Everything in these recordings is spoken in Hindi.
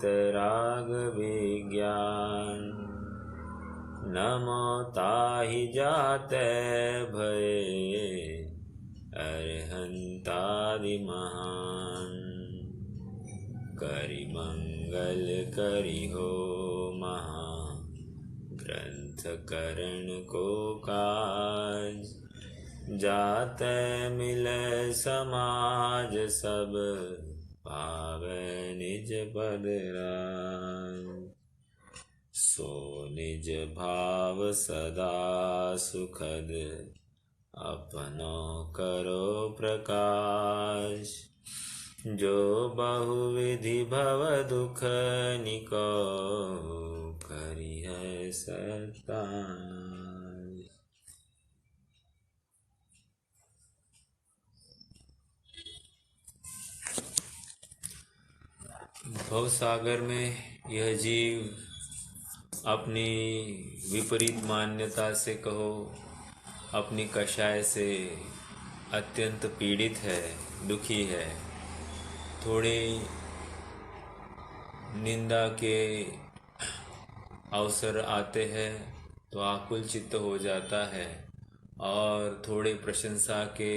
वीतराग विज्ञान। नमो ताहि जाते भये अरहंतादि महान। करि मंगल करि हो महा ग्रंथ करण को काज। जाते मिले समाज सब पावे निज पद राज। सो निज भाव सदा सुखद अपनो करो प्रकाश। जो बहुविधि भव दुख निको करिहै सत्तानाश। भव सागर में यह जीव अपनी विपरीत मान्यता से कहो, अपनी कषाय से अत्यंत पीड़ित है, दुखी है। थोड़ी निंदा के अवसर आते हैं तो आकुल चित्त हो जाता है, और थोड़े प्रशंसा के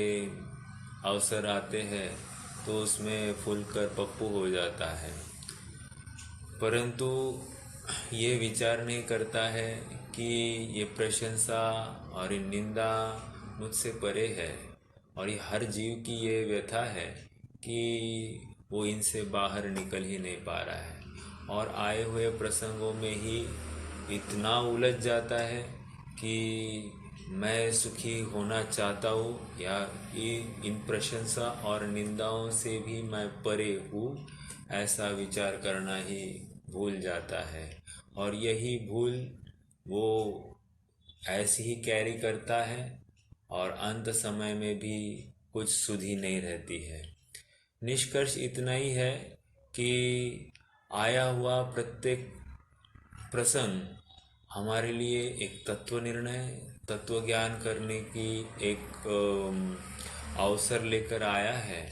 अवसर आते हैं तो उसमें फूलकर पप्पू हो जाता है। परंतु ये विचार नहीं करता है कि ये प्रशंसा और ये निंदा मुझसे परे है, और ये हर जीव की ये व्यथा है कि वो इनसे बाहर निकल ही नहीं पा रहा है, और आए हुए प्रसंगों में ही इतना उलझ जाता है कि मैं सुखी होना चाहता हूँ या इन प्रशंसा और निंदाओं से भी मैं परे हूँ, ऐसा विचार करना ही भूल जाता है। और यही भूल वो ऐसे ही कैरी करता है, और अंत समय में भी कुछ सुधि नहीं रहती है। निष्कर्ष इतना ही है कि आया हुआ प्रत्येक प्रसंग हमारे लिए एक तत्व निर्णय, तत्व ज्ञान करने की एक अवसर लेकर आया है,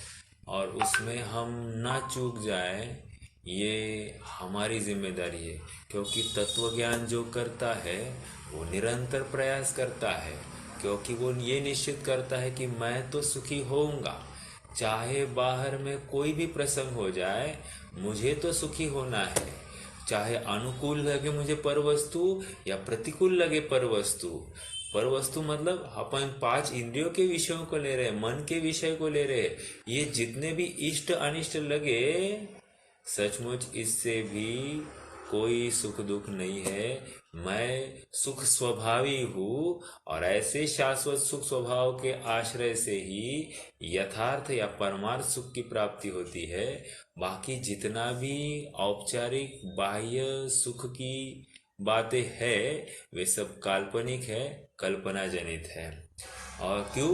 और उसमें हम ना चूक जाए ये हमारी जिम्मेदारी है। क्योंकि तत्व ज्ञान जो करता है वो निरंतर प्रयास करता है, क्योंकि वो ये निश्चित करता है कि मैं तो सुखी होऊंगा, चाहे बाहर में कोई भी प्रसंग हो जाए, मुझे तो सुखी होना है। चाहे अनुकूल लगे मुझे पर वस्तु या प्रतिकूल लगे पर वस्तु। पर वस्तु मतलब अपन 5 इंद्रियों के विषयों को ले रहे हैं, मन के विषय को ले रहे हैं। ये जितने भी इष्ट अनिष्ट लगे, सचमुच इससे भी कोई सुख दुख नहीं है। मैं सुख स्वभावी हूँ, और ऐसे शाश्वत सुख स्वभाव के आश्रय से ही यथार्थ या परमार्थ सुख की प्राप्ति होती है। बाकी जितना भी औपचारिक बाह्य सुख की बातें हैं वे सब काल्पनिक है, कल्पना जनित है। और क्यों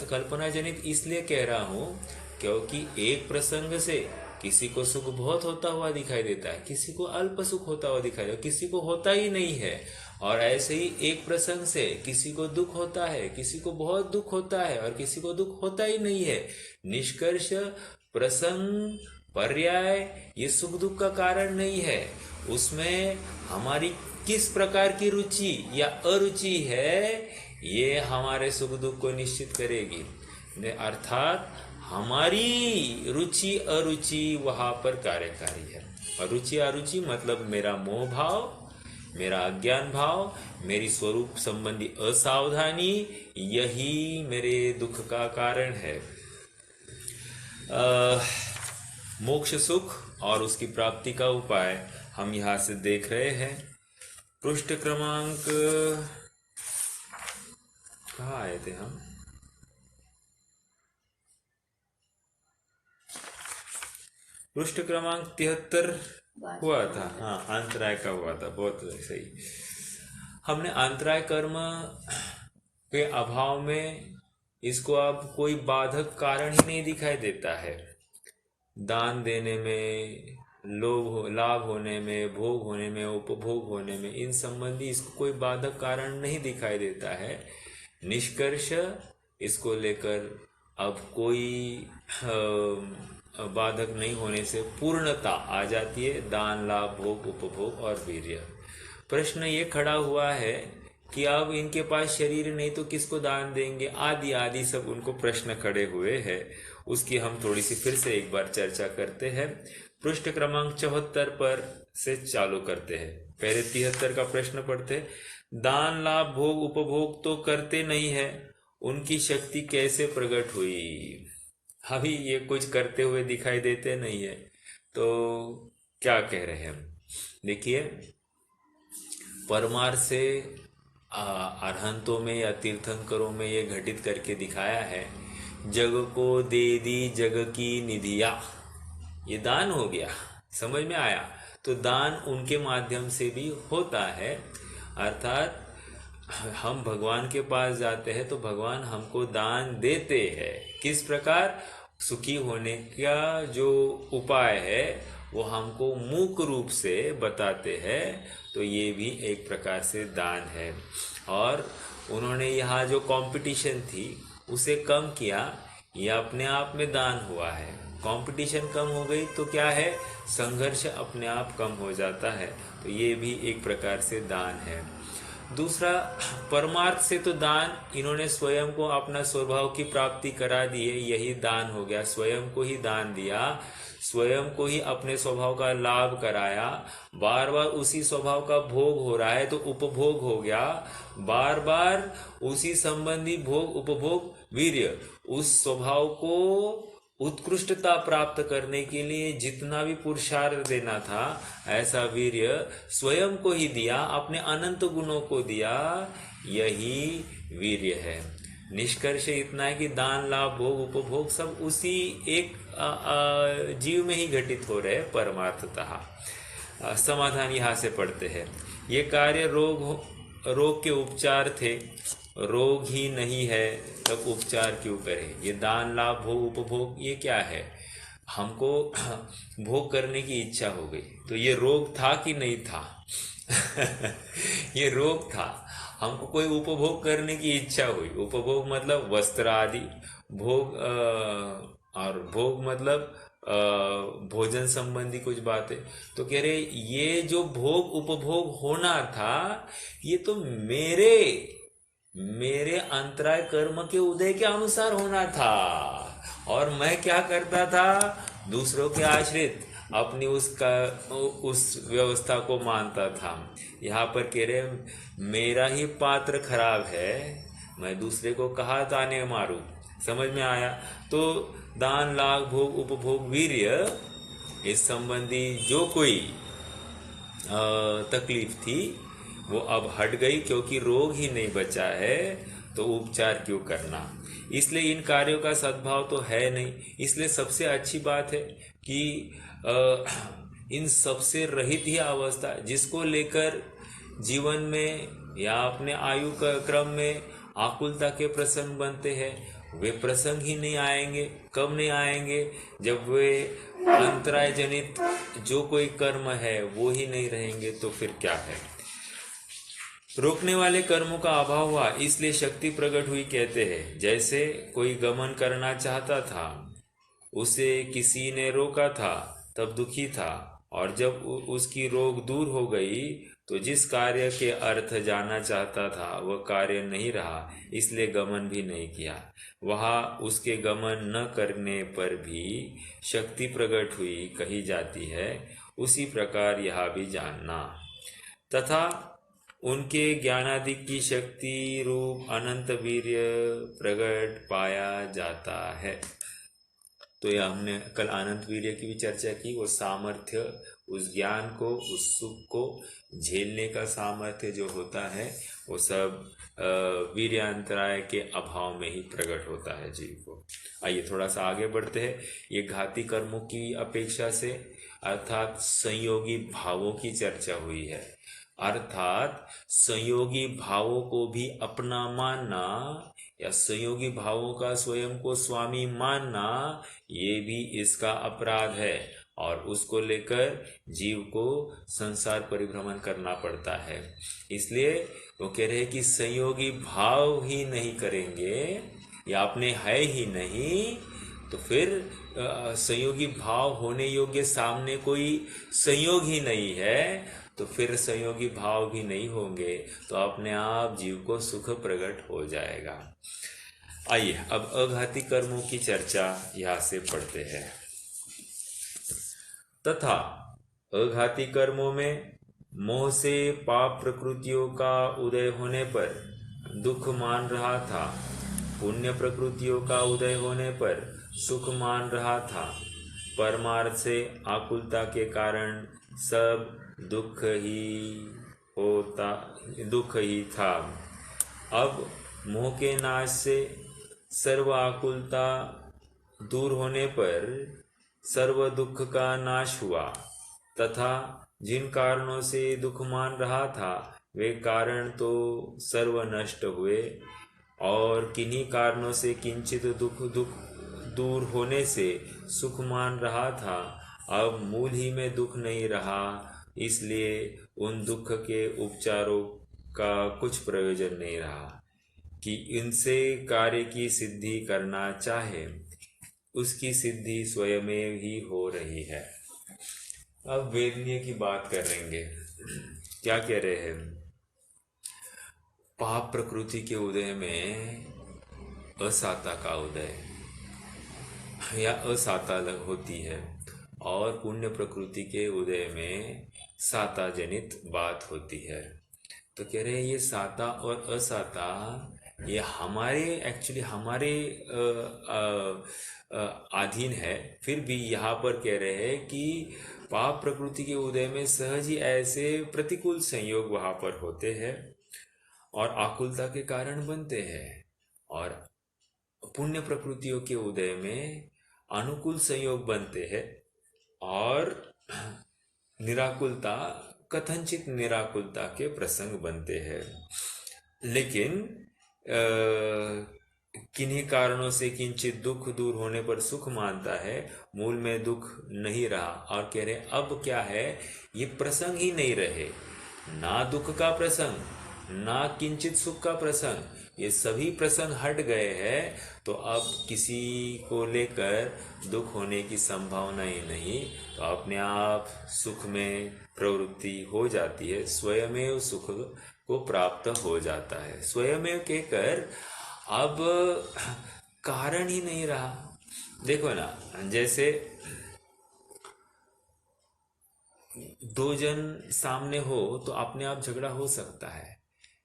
कल्पना जनित इसलिए कह रहा हूँ क्योंकि एक प्रसंग से किसी को सुख बहुत होता हुआ दिखाई देता है, किसी को अल्प सुख होता हुआ दिखाई देता है, किसी को होता ही नहीं है। और ऐसे ही एक प्रसंग से किसी को दुख होता है, किसी को बहुत दुख होता है, और किसी को दुख होता ही नहीं है। निष्कर्ष प्रसंग पर्याय ये सुख दुख का कारण नहीं है, उसमें हमारी किस प्रकार की रुचि या अरुचि है ये हमारे सुख दुख को निश्चित करेगी। अर्थात हमारी रुचि अरुचि वहां पर कार्यकारी है। और रुचि अरुचि मतलब मेरा मोह भाव, मेरा अज्ञान भाव, मेरी स्वरूप संबंधी असावधानी, यही मेरे दुख का कारण है। मोक्ष सुख और उसकी प्राप्ति का उपाय हम यहाँ से देख रहे हैं। पृष्ठ क्रमांक कहाँ आए थे हम? पृष्ठ क्रमांक 73 हुआ था। हाँ, अंतराय का हुआ था, बहुत सही। हमने अंतराय कर्म के अभाव में इसको अब कोई बाधक कारण ही नहीं दिखाई देता है। दान देने में, लाभ होने में, भोग होने में, उपभोग होने में, इन संबंधी इसको कोई बाधक कारण नहीं दिखाई देता है। निष्कर्ष इसको लेकर अब कोई बाधक नहीं होने से पूर्णता आ जाती है। दान, लाभ, भोग, उपभोग और वीर्य। प्रश्न ये खड़ा हुआ है कि अब इनके पास शरीर नहीं तो किसको दान देंगे, आदि आदि सब उनको प्रश्न खड़े हुए हैं। उसकी हम थोड़ी सी फिर से एक बार चर्चा करते हैं। पृष्ठ क्रमांक 74 पर से चालू करते हैं। पहले 73 का प्रश्न पढ़ते हैं। दान, लाभ, भोग, उपभोग तो करते नहीं है, उनकी शक्ति कैसे प्रकट हुई? अभी ये कुछ करते हुए दिखाई देते नहीं है, तो क्या कह रहे हैं हम? देखिए, परमार्थ से अरहंतों में या तीर्थंकरों में ये घटित करके दिखाया है। जग को दे दी जग की निधिया, ये दान हो गया। समझ में आया? तो दान उनके माध्यम से भी होता है। अर्थात हम भगवान के पास जाते हैं तो भगवान हमको दान देते हैं। किस प्रकार? सुखी होने का जो उपाय है वो हमको मूक रूप से बताते हैं, तो ये भी एक प्रकार से दान है। और उन्होंने यहाँ जो कंपटीशन थी उसे कम किया, यह अपने आप में दान हुआ है। कंपटीशन कम हो गई तो क्या है? संघर्ष अपने आप कम हो जाता है, तो ये भी एक प्रकार से दान है। दूसरा, परमार्थ से तो दान, इन्होंने स्वयं को अपना स्वभाव की प्राप्ति करा दी है, यही दान हो गया। स्वयं को ही दान दिया, स्वयं को ही अपने स्वभाव का लाभ कराया, बार बार उसी स्वभाव का भोग हो रहा है तो उपभोग हो गया। बार बार उसी संबंधी भोग, उपभोग, वीर्य, उस स्वभाव को उत्कृष्टता प्राप्त करने के लिए जितना भी पुरुषार्थ देना था, ऐसा वीर्य स्वयं को ही दिया, अपने अनंत गुणों को दिया, यही वीर्य है। निष्कर्ष इतना है कि दान, लाभ, भोग, उपभोग सब उसी एक जीव में ही घटित हो रहे परमार्थतः। समाधान यहाँ से पढ़ते हैं। ये कार्य रोग के उपचार थे, रोग ही नहीं है तब उपचार क्यों करें? ये दान, लाभ, भोग, उपभोग ये क्या है? हमको भोग करने की इच्छा हो गई, तो ये रोग था कि नहीं था? ये रोग था। हमको कोई उपभोग करने की इच्छा हुई, उपभोग मतलब वस्त्र आदि, भोग और भोग मतलब भोजन संबंधी कुछ बातें। तो कह रहे ये जो भोग उपभोग होना था, ये तो मेरे अंतराय कर्म के उदय के अनुसार होना था, और मैं क्या करता था? दूसरों के आश्रित अपनी उस व्यवस्था को मानता था। यहाँ पर कह रहे मेरा ही पात्र खराब है, मैं दूसरे को कहा ताने मारूं। समझ में आया? तो दान, लाभ, भोग, उपभोग, वीर्य, इस संबंधी जो कोई तकलीफ थी वो अब हट गई, क्योंकि रोग ही नहीं बचा है, तो उपचार क्यों करना? इसलिए इन कार्यों का सद्भाव तो है नहीं। इसलिए सबसे अच्छी बात है कि इन सबसे रहित ही अवस्था, जिसको लेकर जीवन में या अपने आयु का क्रम में आकुलता के प्रसंग बनते हैं, वे प्रसंग ही नहीं आएंगे। कब नहीं आएंगे? जब वे अंतराय जनित जो कोई कर्म है वो ही नहीं रहेंगे, तो फिर क्या है? रोकने वाले कर्मों का अभाव हुआ, इसलिए शक्ति प्रकट हुई कहते हैं। जैसे कोई गमन करना चाहता था, उसे किसी ने रोका था, तब दुखी था, और जब उसकी रोक दूर हो गई तो जिस कार्य के अर्थ जाना चाहता था वह कार्य नहीं रहा, इसलिए गमन भी नहीं किया। वहाँ उसके गमन न करने पर भी शक्ति प्रकट हुई कही जाती है। उसी प्रकार यह भी जानना, तथा उनके ज्ञानादि की शक्ति रूप अनंत वीर्य प्रकट पाया जाता है। तो यह हमने कल अनंत वीर्य की भी चर्चा की। वो सामर्थ्य, उस ज्ञान को, उस सुख को झेलने का सामर्थ्य जो होता है, वो सब वीर्य अंतराय के अभाव में ही प्रकट होता है जीव को। आइए थोड़ा सा आगे बढ़ते हैं। ये घाती कर्मों की अपेक्षा से अर्थात संयोगी भावों की चर्चा हुई है। अर्थात संयोगी भावों को भी अपना मानना या संयोगी भावों का स्वयं को स्वामी मानना, ये भी इसका अपराध है, और उसको लेकर जीव को संसार परिभ्रमण करना पड़ता है। इसलिए वो कह रहे हैं कि संयोगी भाव ही नहीं करेंगे या अपने है ही नहीं, तो फिर संयोगी भाव होने योग्य सामने कोई संयोग ही नहीं है, तो फिर संयोगी भाव भी नहीं होंगे, तो अपने आप जीव को सुख प्रकट हो जाएगा। आइए अब अघाती कर्मों की चर्चा यहाँ से पढ़ते हैं। तथा अघाती कर्मों में मोह से पाप प्रकृतियों का उदय होने पर दुख मान रहा था, पुण्य प्रकृतियों का उदय होने पर सुख मान रहा था। परमार्थ से आकुलता के कारण सब दुख ही था। अब मोह के नाश से सर्व आकुलता दूर होने पर सर्व दुख का नाश हुआ, तथा जिन कारणों से दुख मान रहा था वे कारण तो सर्व नष्ट हुए, और किन्हीं कारणों से किंचित दुख दूर होने से सुख मान रहा था, अब मूल ही में दुख नहीं रहा, इसलिए उन दुख के उपचारों का कुछ प्रयोजन नहीं रहा। कि इनसे कार्य की सिद्धि करना चाहे, उसकी सिद्धि स्वयं ही हो रही है। अब वेदनीय की बात करेंगे। क्या कह रहे हैं? पाप प्रकृति के उदय में असाता का उदय या असाता होती है, और पुण्य प्रकृति के उदय में साता जनित बात होती है। तो कह रहे हैं ये साता और असाता ये हमारे अधीन है। फिर भी यहाँ पर कह रहे हैं कि पाप प्रकृति के उदय में सहज ही ऐसे प्रतिकूल संयोग वहाँ पर होते हैं और आकुलता के कारण बनते हैं, और पुण्य प्रकृतियों के उदय में अनुकूल संयोग बनते हैं और निराकुलता, कथनचित निराकुलता के प्रसंग बनते हैं। लेकिन किन्हीं कारणों से किंचित दुख दूर होने पर सुख मानता है, मूल में दुख नहीं रहा। और कह रहे अब क्या है, ये प्रसंग ही नहीं रहे, ना दुख का प्रसंग ना किंचित सुख का प्रसंग, ये सभी प्रसंग हट गए हैं। तो अब किसी को लेकर दुख होने की संभावना ही नहीं, तो अपने आप सुख में प्रवृत्ति हो जाती है, स्वयमेव सुख को प्राप्त हो जाता है। स्वयमेव कहकर अब कारण ही नहीं रहा। देखो ना, जैसे दो जन सामने हो तो अपने आप झगड़ा हो सकता है,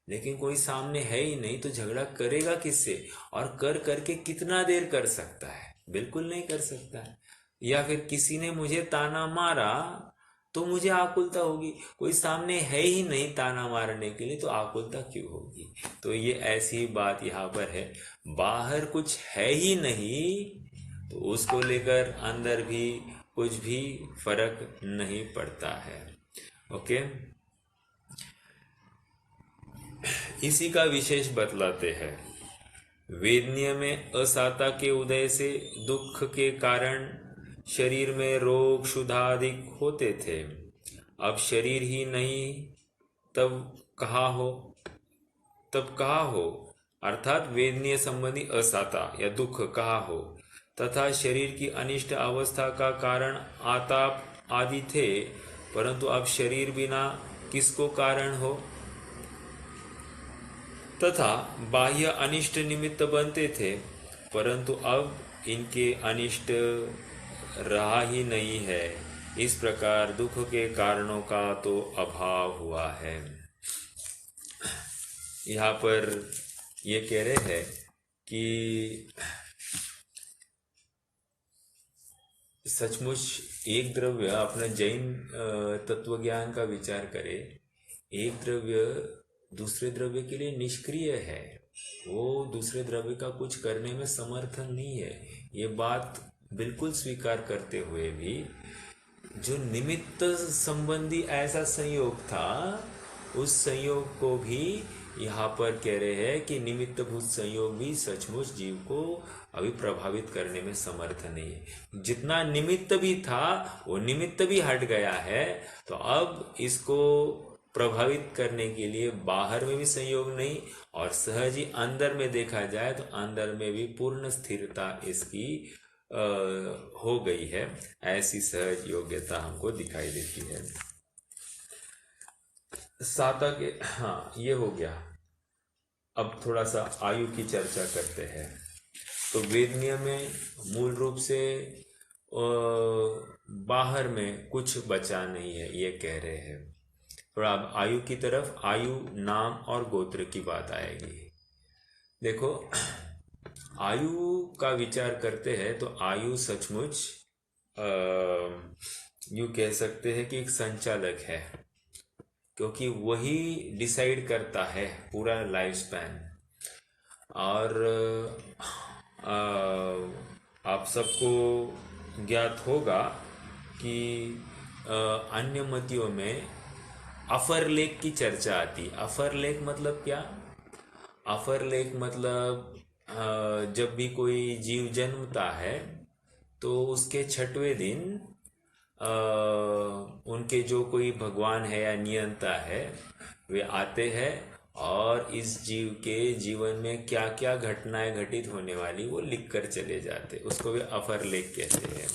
लेकिन कोई सामने है ही नहीं तो झगड़ा करेगा किससे, और कर करके कितना देर कर सकता है? बिल्कुल नहीं कर सकता है। या फिर किसी ने मुझे ताना मारा तो मुझे आकुलता होगी, कोई सामने है ही नहीं ताना मारने के लिए, तो आकुलता क्यों होगी? तो ये ऐसी बात यहाँ पर है, बाहर कुछ है ही नहीं तो उसको लेकर अंदर भी कुछ भी फर्क नहीं पड़ता है। ओके, इसी का विशेष बतलाते हैं। वेदनीय में असाता के उदय से दुख के कारण शरीर में रोग क्षुधाधिक होते थे। अब शरीर ही नहीं तब कहा हो, अर्थात वेदनीय संबंधी असाता या दुख कहा हो, तथा शरीर की अनिष्ट अवस्था का कारण आताप आदि थे, परंतु अब शरीर बिना किसको कारण हो, तथा बाह्य अनिष्ट निमित्त बनते थे, परंतु अब इनके अनिष्ट रहा ही नहीं है। इस प्रकार दुख के कारणों का तो अभाव हुआ है। यहाँ पर ये कह रहे हैं कि सचमुच एक द्रव्य अपना जैन तत्वज्ञान का विचार करे, एक द्रव्य दूसरे द्रव्य के लिए निष्क्रिय है, वो दूसरे द्रव्य का कुछ करने में समर्थन नहीं है। ये बात बिल्कुल स्वीकार करते हुए भी जो निमित्त संबंधी ऐसा संयोग था, उस संयोग को भी यहाँ पर कह रहे हैं कि निमित्त भूत संयोग भी सचमुच जीव को अभी प्रभावित करने में समर्थ नहीं है। जितना निमित्त भी था वो निमित्त भी हट गया है, तो अब इसको प्रभावित करने के लिए बाहर में भी संयोग नहीं, और सहज ही अंदर में देखा जाए तो अंदर में भी पूर्ण स्थिरता इसकी हो गई है, ऐसी सहज योग्यता हमको दिखाई देती है। साता के, हाँ ये हो गया। अब थोड़ा सा आयु की चर्चा करते हैं। तो वेद नियम में मूल रूप से बाहर में कुछ बचा नहीं है, ये कह रहे हैं। थोड़ा अब आयु की तरफ, आयु नाम और गोत्र की बात आएगी। देखो, आयु का विचार करते हैं तो आयु सचमुच यूँ कह सकते हैं कि एक संचालक है, क्योंकि वही डिसाइड करता है पूरा लाइफ स्पैन। और आप सबको ज्ञात होगा कि अन्य मतियों में अफर लेख की चर्चा आती। अफर लेख मतलब क्या? अफर लेख मतलब जब भी कोई जीव जन्मता है तो उसके 6वें दिन उनके जो कोई भगवान है या नियंता है, वे आते हैं और इस जीव के जीवन में क्या क्या घटनाएं घटित होने वाली वो लिख कर चले जाते, उसको वे अफर लेख कहते हैं।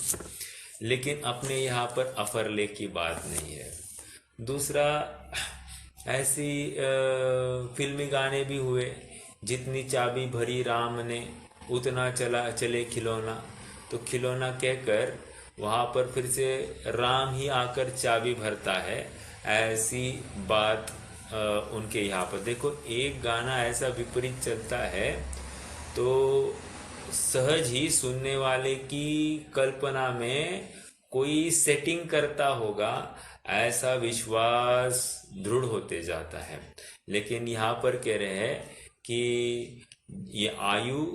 लेकिन अपने यहाँ पर अफर लेख की बात नहीं है। दूसरा, ऐसी फिल्मी गाने भी हुए, जितनी चाबी भरी राम ने उतना चला चले खिलौना। तो खिलौना कहकर वहाँ पर फिर से राम ही आकर चाबी भरता है, ऐसी बात उनके यहाँ पर। देखो, एक गाना ऐसा विपरीत चलता है तो सहज ही सुनने वाले की कल्पना में कोई सेटिंग करता होगा, ऐसा विश्वास दृढ़ होते जाता है। लेकिन यहाँ पर कह रहे हैं कि ये आयु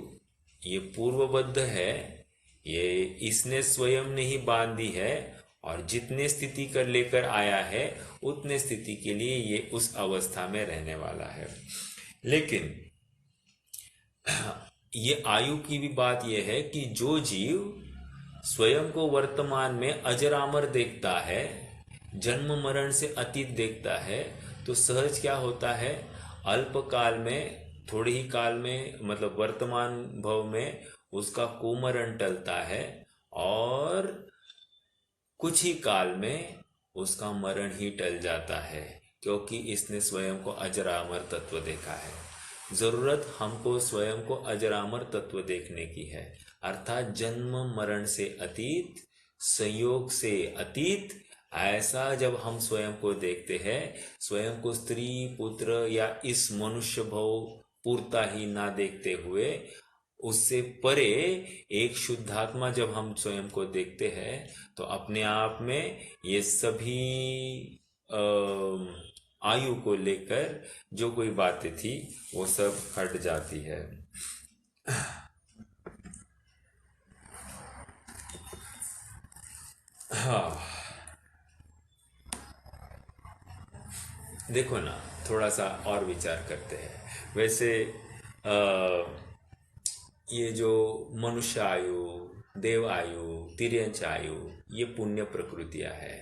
ये पूर्वबद्ध है, ये इसने स्वयं नहीं बांधी है, और जितने स्थिति कर लेकर आया है उतने स्थिति के लिए ये उस अवस्था में रहने वाला है। लेकिन ये आयु की भी बात यह है कि जो जीव स्वयं को वर्तमान में अजरामर देखता है, जन्म मरण से अतीत देखता है, तो सहज क्या होता है, अल्पकाल में, थोड़े ही काल में, मतलब वर्तमान भव में उसका कुमरण टलता है और कुछ ही काल में उसका मरण ही टल जाता है, क्योंकि इसने स्वयं को अजरामर तत्व देखा है। जरूरत हमको स्वयं को अजरामर तत्व देखने की है, अर्थात जन्म मरण से अतीत, संयोग से अतीत। ऐसा जब हम स्वयं को देखते हैं, स्वयं को स्त्री पुत्र या इस मनुष्य भव पूर्ता ही ना देखते हुए, उससे परे एक शुद्धात्मा जब हम स्वयं को देखते हैं, तो अपने आप में ये सभी आयु को लेकर जो कोई बातें थी वो सब हट जाती है। हाँ, देखो ना, थोड़ा सा और विचार करते हैं। वैसे ये जो मनुष्य आयु, देव आयु, तिर्यंच आयु, ये पुण्य प्रकृतियां है।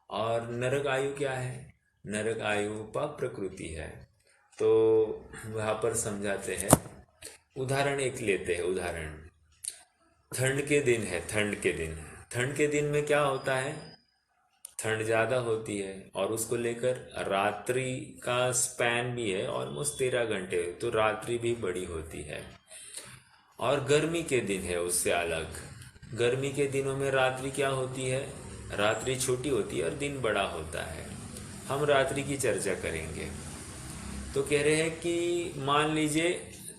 और नरक आयु क्या है? नरक आयु पाप प्रकृति है। तो वहाँ पर समझाते हैं, उदाहरण एक लेते हैं। उदाहरण, ठंड के दिन है, ठंड के दिन। ठंड के दिन में क्या होता है, ठंड ज़्यादा होती है और उसको लेकर रात्रि का स्पैन भी है ऑलमोस्ट 13 घंटे, तो रात्रि भी बड़ी होती है। और गर्मी के दिन है उससे अलग। गर्मी के दिनों में रात्रि क्या होती है, रात्रि छोटी होती है और दिन बड़ा होता है। हम रात्रि की चर्चा करेंगे। तो कह रहे हैं कि मान लीजिए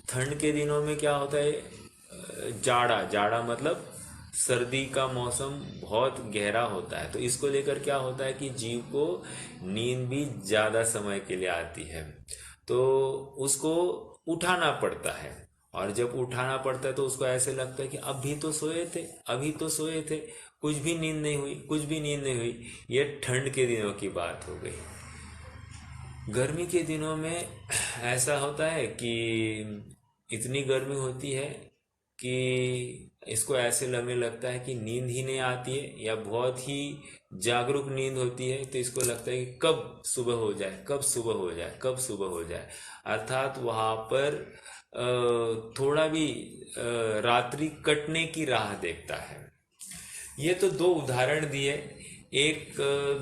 ठंड के दिनों में क्या होता है, जाड़ा, जाड़ा मतलब सर्दी का मौसम बहुत गहरा होता है। तो इसको लेकर क्या होता है कि जीव को नींद भी ज़्यादा समय के लिए आती है, तो उसको उठाना पड़ता है। और जब उठाना पड़ता है तो उसको ऐसे लगता है कि अभी तो सोए थे, अभी तो सोए थे, कुछ भी नींद नहीं हुई, कुछ भी नींद नहीं हुई। ये ठंड के दिनों की बात हो गई। गर्मी के दिनों में ऐसा होता है कि इतनी गर्मी होती है कि इसको ऐसे लगने लगता है कि नींद ही नहीं आती है, या बहुत ही जागरूक नींद होती है। तो इसको लगता है कि कब सुबह हो जाए, कब सुबह हो जाए, कब सुबह हो जाए। अर्थात वहाँ पर थोड़ा भी रात्रि कटने की राह देखता है। ये तो दो उदाहरण दिए, एक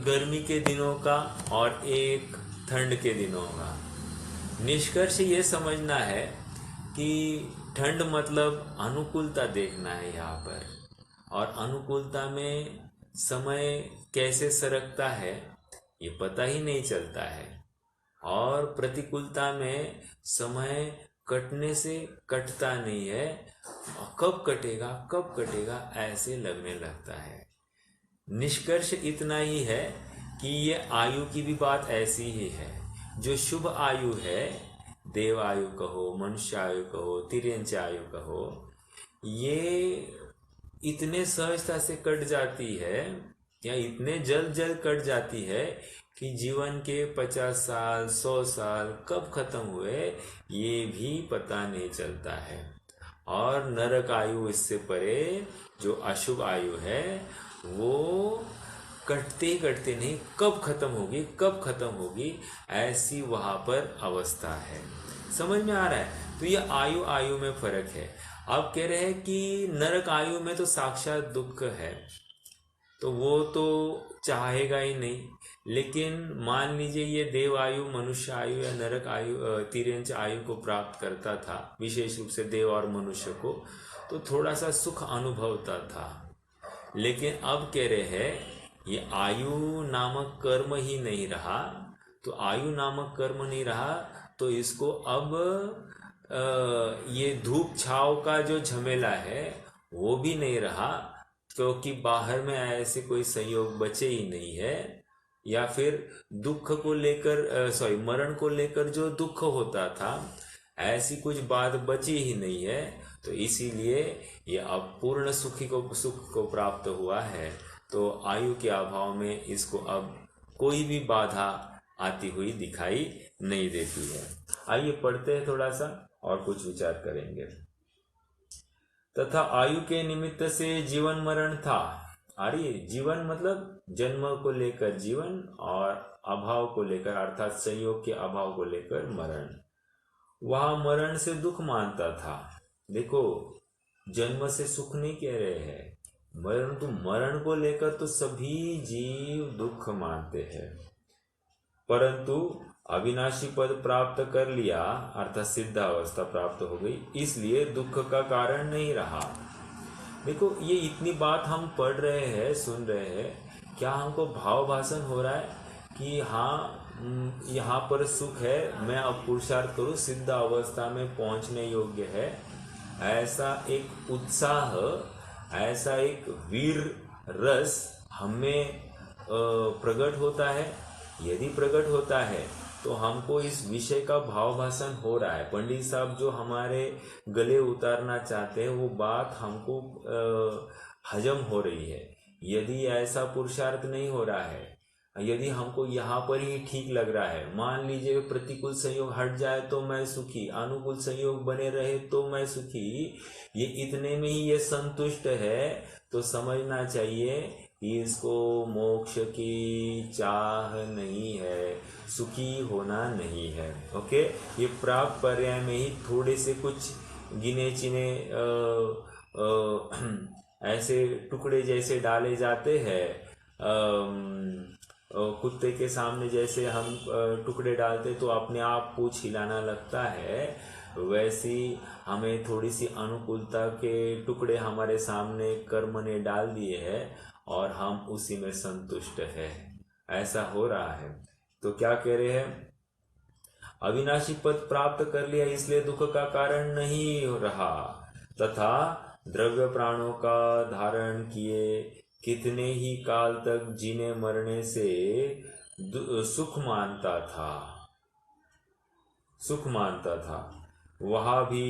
गर्मी के दिनों का और एक ठंड के दिनों का। निष्कर्ष ये समझना है कि ठंड मतलब अनुकूलता देखना है यहाँ पर, और अनुकूलता में समय कैसे सरकता है ये पता ही नहीं चलता है, और प्रतिकूलता में समय कटने से कटता नहीं है, कब कटेगा ऐसे लगने लगता है। निष्कर्ष इतना ही है कि ये आयु की भी बात ऐसी ही है। जो शुभ आयु है, देव आयु कहो, मनुष्य आयु कहो, तिर्यंच आयु कहो, ये इतने सहजता से कट जाती है, या इतने जल्द जल्द कट जाती है कि जीवन के 50 साल 100 साल कब खत्म हुए ये भी पता नहीं चलता है। और नरक आयु इससे परे जो अशुभ आयु है वो कटते ही कटते नहीं, कब खत्म होगी ऐसी वहां पर अवस्था है। समझ में आ रहा है? तो ये आयु आयु में फर्क है। अब कह रहे हैं कि नरक आयु में तो साक्षात दुख है, तो वो तो चाहेगा ही नहीं। लेकिन मान लीजिए ये देव आयु, मनुष्य आयु या नरक आयु, तिर्यंच आयु को प्राप्त करता था, विशेष रूप से देव और मनुष्य को, तो थोड़ा सा सुख अनुभवता था। लेकिन अब कह रहे हैं ये आयु नामक कर्म ही नहीं रहा, तो आयु नामक कर्म नहीं रहा तो इसको अब ये धूप छाव का जो झमेला है वो भी नहीं रहा, क्योंकि बाहर में ऐसे कोई संयोग बचे ही नहीं है, या फिर दुख को लेकर मरण को लेकर जो दुख होता था ऐसी कुछ बात बची ही नहीं है। तो इसीलिए ये अब पूर्ण सुख को प्राप्त हुआ है। तो आयु के अभाव में इसको अब कोई भी बाधा आती हुई दिखाई नहीं देती है। आइए पढ़ते हैं थोड़ा सा और कुछ विचार करेंगे। तथा आयु के निमित्त से जीवन मरण था। अरे जीवन मतलब जन्म को लेकर जीवन, और अभाव को लेकर अर्थात संयोग के अभाव को लेकर मरण। वह मरण से दुख मानता था। देखो, जन्म से सुख नहीं कह रहे हैं, मरण को लेकर तो सभी जीव दुख मानते हैं। परंतु अविनाशी पद प्राप्त कर लिया अर्थात सिद्धावस्था प्राप्त हो गई, इसलिए दुख का कारण नहीं रहा। देखो, ये इतनी बात हम पढ़ रहे हैं, सुन रहे हैं, क्या हमको भाव भाषण हो रहा है कि हाँ यहाँ पर सुख है, मैं अब पुरुषार्थ करूँ, सिद्ध अवस्था में पहुँचने योग्य है, ऐसा एक उत्साह, ऐसा एक वीर रस हमें प्रकट होता है? यदि प्रकट होता है तो हमको इस विषय का भाव भाषण हो रहा है। पंडित साहब जो हमारे गले उतारना चाहते हैं वो बात हमको हजम हो रही है। यदि ऐसा पुरुषार्थ नहीं हो रहा है, यदि हमको यहाँ पर ही ठीक लग रहा है, मान लीजिए प्रतिकूल संयोग हट जाए तो मैं सुखी, अनुकूल संयोग बने रहे तो मैं सुखी, ये इतने में ही ये संतुष्ट है, तो समझना चाहिए कि इसको मोक्ष की चाह नहीं है, सुखी होना नहीं है। ओके, ये प्राप्त पर्याय में ही थोड़े से कुछ गिने चिने ऐसे टुकड़े जैसे डाले जाते हैं, कुत्ते के सामने जैसे हम टुकड़े डालते तो अपने आप पूंछ हिलाना लगता है, वैसी हमें थोड़ी सी अनुकूलता के टुकड़े हमारे सामने कर्म ने डाल दिए हैं और हम उसी में संतुष्ट है। ऐसा हो रहा है। तो क्या कह रहे हैं? अविनाशी पद प्राप्त कर लिया इसलिए दुख का कारण नहीं रहा, तथा द्रव्य प्राणों का धारण किए कितने ही काल तक जीने मरने से सुख मानता था। वहां भी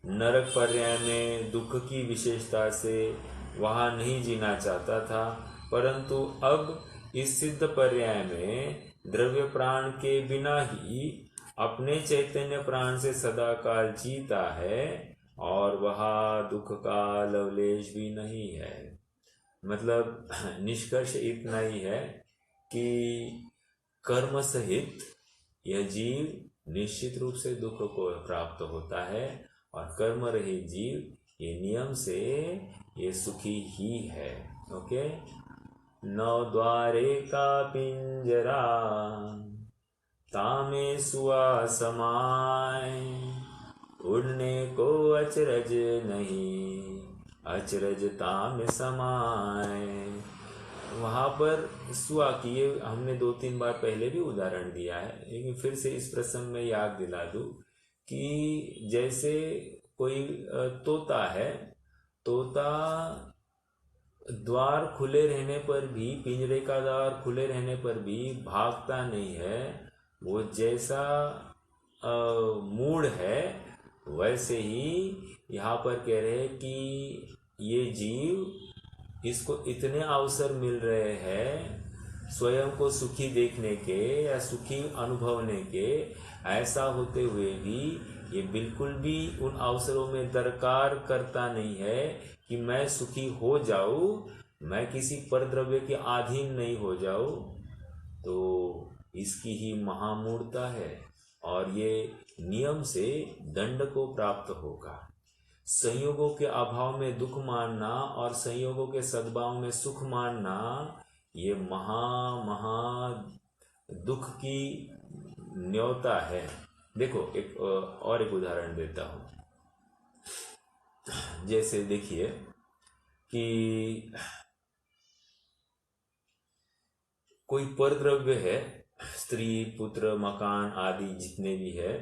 नरक पर्याय में दुख की विशेषता से वहां नहीं जीना चाहता था, परंतु अब इस सिद्ध पर्याय में द्रव्य प्राण के बिना ही अपने चैतन्य प्राण से सदाकाल जीता है, और वहां दुख का लवलेश भी नहीं है। मतलब निष्कर्ष इतना ही है कि कर्म सहित यह जीव निश्चित रूप से दुख को प्राप्त होता है, और कर्म रहित जीव ये नियम से ये सुखी ही है। ओके, नौ द्वारे का पिंजरा तामे सुआ समाए, उड़ने को अचरज नहीं, अचरज ताम समाए। वहाँ पर सुआ की ये हमने 2-3 बार पहले भी उदाहरण दिया है, लेकिन फिर से इस प्रसंग में याद दिला दूं कि जैसे कोई तोता है, तोता द्वार खुले रहने पर भी, पिंजरे का द्वार खुले रहने पर भी भागता नहीं है। वो जैसा मूड है वैसे ही यहाँ पर कह रहे हैं कि ये जीव, इसको इतने अवसर मिल रहे हैं स्वयं को सुखी देखने के या सुखी अनुभवने के, ऐसा होते हुए भी ये बिल्कुल भी उन अवसरों में दरकार करता नहीं है कि मैं सुखी हो जाऊं, मैं किसी परद्रव्य के अधीन नहीं हो जाऊं। तो इसकी ही महामूर्ता है, और ये नियम से दंड को प्राप्त होगा। संयोगों के अभाव में दुख मानना और संयोगों के सद्भाव में सुख मानना, ये महा दुख की न्योता है। देखो एक उदाहरण देता हूँ। जैसे देखिए कि कोई परद्रव्य है, स्त्री पुत्र मकान आदि जितने भी है,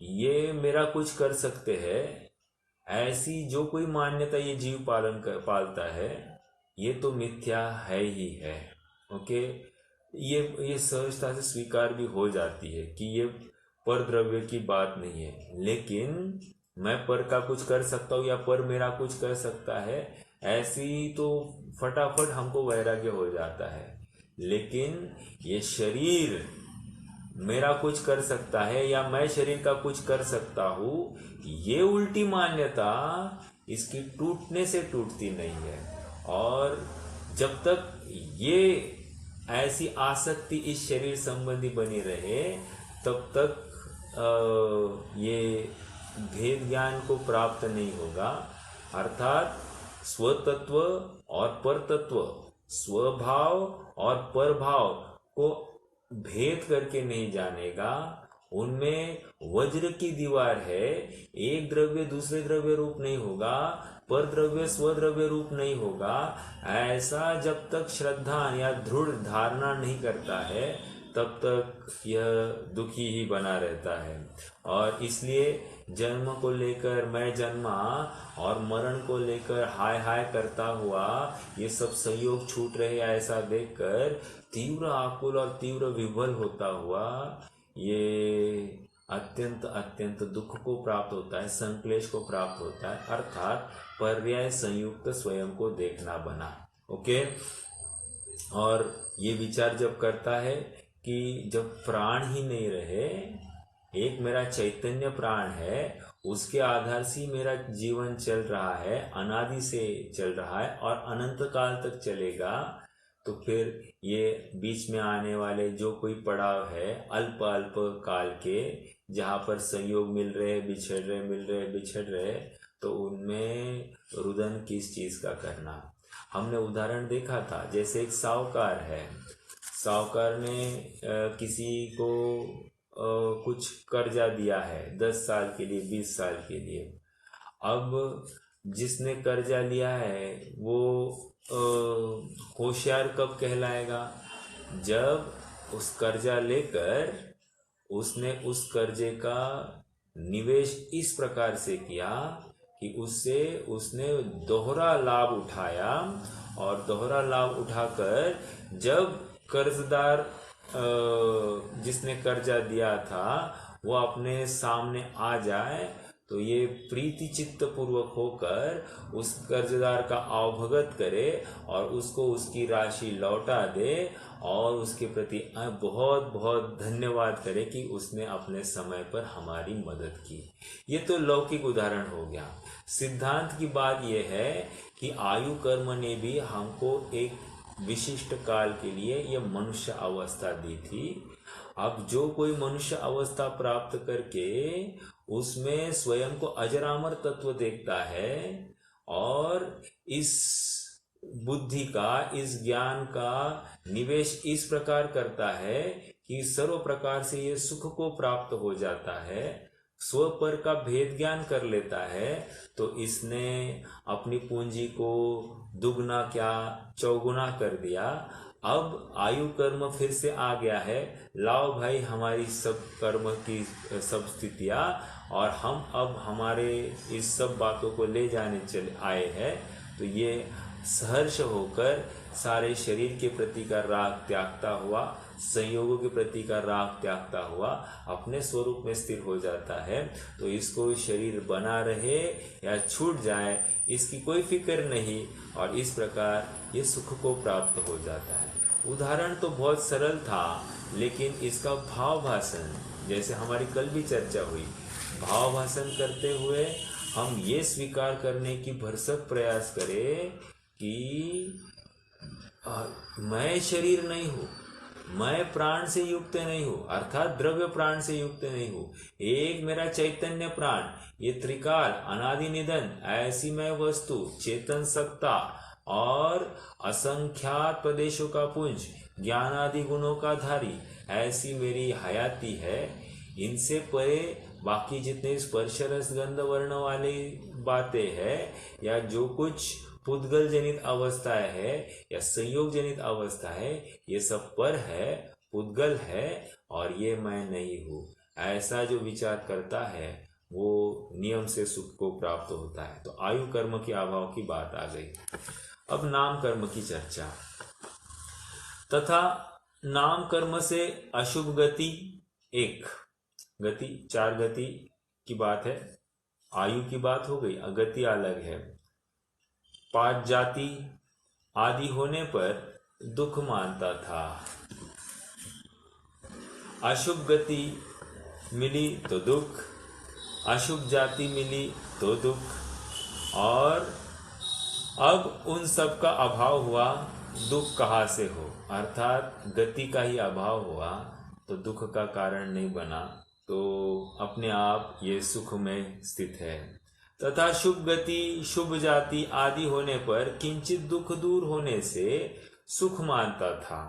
ये मेरा कुछ कर सकते हैं, ऐसी जो कोई मान्यता ये जीव पालता है, ये तो मिथ्या है ही है। ओके, ये सहजता से स्वीकार भी हो जाती है कि ये परद्रव्य की बात नहीं है, लेकिन मैं पर का कुछ कर सकता हूँ या पर मेरा कुछ कर सकता है, ऐसी तो फटाफट हमको वैराग्य हो जाता है। लेकिन ये शरीर मेरा कुछ कर सकता है या मैं शरीर का कुछ कर सकता हूँ, ये उल्टी मान्यता इसकी टूटने से टूटती नहीं है। और जब तक ये ऐसी आसक्ति इस शरीर संबंधी बनी रहे, तब तक ये भेद ज्ञान को प्राप्त नहीं होगा। अर्थात स्वतत्व और परतत्व, स्वभाव और परभाव को भेद करके नहीं जानेगा। उनमें वज्र की दीवार है, एक द्रव्य दूसरे द्रव्य रूप नहीं होगा, पर द्रव्य स्वद्रव्य रूप नहीं होगा। ऐसा जब तक श्रद्धा या दृढ़ धारणा नहीं करता है, तब तक यह दुखी ही बना रहता है। और इसलिए जन्म को लेकर मैं जन्मा और मरण को लेकर हाय हाय करता हुआ ये सब संयोग छूट रहे, ऐसा देखकर तीव्र आकुल और तीव्र विभल होता हुआ ये अत्यंत अत्यंत दुख को प्राप्त होता है, संक्लेश को प्राप्त होता है। अर्थात पर्याय संयुक्त स्वयं को देखना बना। ओके, और ये विचार जब करता है कि जब प्राण ही नहीं रहे, एक मेरा चैतन्य प्राण है, उसके आधार से मेरा जीवन चल रहा है, अनादि से चल रहा है और अनंत काल तक चलेगा, तो फिर ये बीच में आने वाले जो कोई पड़ाव है अल्प अल्प काल के, जहाँ पर संयोग मिल रहे बिछड़ रहे, मिल रहे बिछड़ रहे, तो उनमें रुदन किस चीज का करना। हमने उदाहरण देखा था, जैसे एक साहूकार है, साहूकार ने किसी को कुछ कर्जा दिया है 10 साल के लिए, 20 साल के लिए। अब जिसने कर्जा लिया है वो होशियार कब कहलाएगा? जब उस कर्जा लेकर उसने उस कर्जे का निवेश इस प्रकार से किया कि उससे उसने दोहरा लाभ उठाया, और दोहरा लाभ उठाकर जब कर्जदार जिसने कर्जा दिया था वो अपने सामने आ जाए, तो ये प्रीति चित्त पूर्वक होकर उस कर्जदार का अवभगत करे और उसको उसकी राशि लौटा दे, और उसके प्रति बहुत बहुत धन्यवाद करे कि उसने अपने समय पर हमारी मदद की। ये तो लौकिक उदाहरण हो गया। सिद्धांत की बात यह है कि आयु कर्म ने भी हमको एक विशिष्ट काल के लिए ये मनुष्य अवस्था दी थी। अब जो कोई मनुष्य अवस्था प्राप्त करके उसमें स्वयं को अजरामर तत्व देखता है और इस बुद्धि का, इस ज्ञान का निवेश इस प्रकार करता है कि सर्व प्रकार से ये सुख को प्राप्त हो जाता है, स्व पर का भेद ज्ञान कर लेता है, तो इसने अपनी पूंजी को दुगना क्या चौगुना कर दिया। अब आयु कर्म फिर से आ गया है, लाओ भाई हमारी सब कर्म की सब स्थितियां, और हम अब हमारे इस सब बातों को ले जाने चले आए हैं। तो ये सहर्ष होकर सारे शरीर के प्रति का राग त्यागता हुआ, संयोगों के प्रति का राग त्यागता हुआ अपने स्वरूप में स्थिर हो जाता है। तो इसको शरीर बना रहे या छूट जाए इसकी कोई फिक्र नहीं, और इस प्रकार ये सुख को प्राप्त हो जाता है। उदाहरण तो बहुत सरल था, लेकिन इसका भाव भाषण, जैसे हमारी कल भी चर्चा हुई, भाव भाषण करते हुए हम ये स्वीकार करने की भरसक प्रयास करें कि मैं शरीर नहीं हूँ, मैं प्राण से युक्त नहीं हूँ, अर्थात द्रव्य प्राण से युक्त नहीं हूँ। एक मेरा चैतन्य प्राण, ये त्रिकाल अनादि निधन ऐसी मैं वस्तु, चेतन सत्ता और असंख्यात प्रदेशों का पुंज, ज्ञान आदि गुणों का धारी, ऐसी मेरी हयाती है। इनसे परे बाकी जितने स्पर्श रस गंध वर्ण वाली बातें हैं, या जो कुछ पुद्गल जनित अवस्थाएं है या संयोग जनित अवस्था है, ये सब पर है, पुद्गल है, और ये मैं नहीं हूँ, ऐसा जो विचार करता है वो नियम से सुख को प्राप्त होता है। तो आयु कर्म के अभाव की बात आ गई। अब नाम कर्म की चर्चा। तथा नाम कर्म से अशुभ गति एक, गति चार गति की बात है, आयु की बात हो गई, गति अलग है। 5 जाति आदि होने पर दुख मानता था। अशुभ गति मिली तो दुख, अशुभ जाति मिली तो दुख, और अब उन सब का अभाव हुआ, दुख कहाँ से हो, अर्थात गति का ही अभाव हुआ तो दुख का कारण नहीं बना, तो अपने आप ये सुख में स्थित है। तथा शुभ गति शुभ जाति आदि होने पर किंचित दुख दूर होने से सुख मानता था,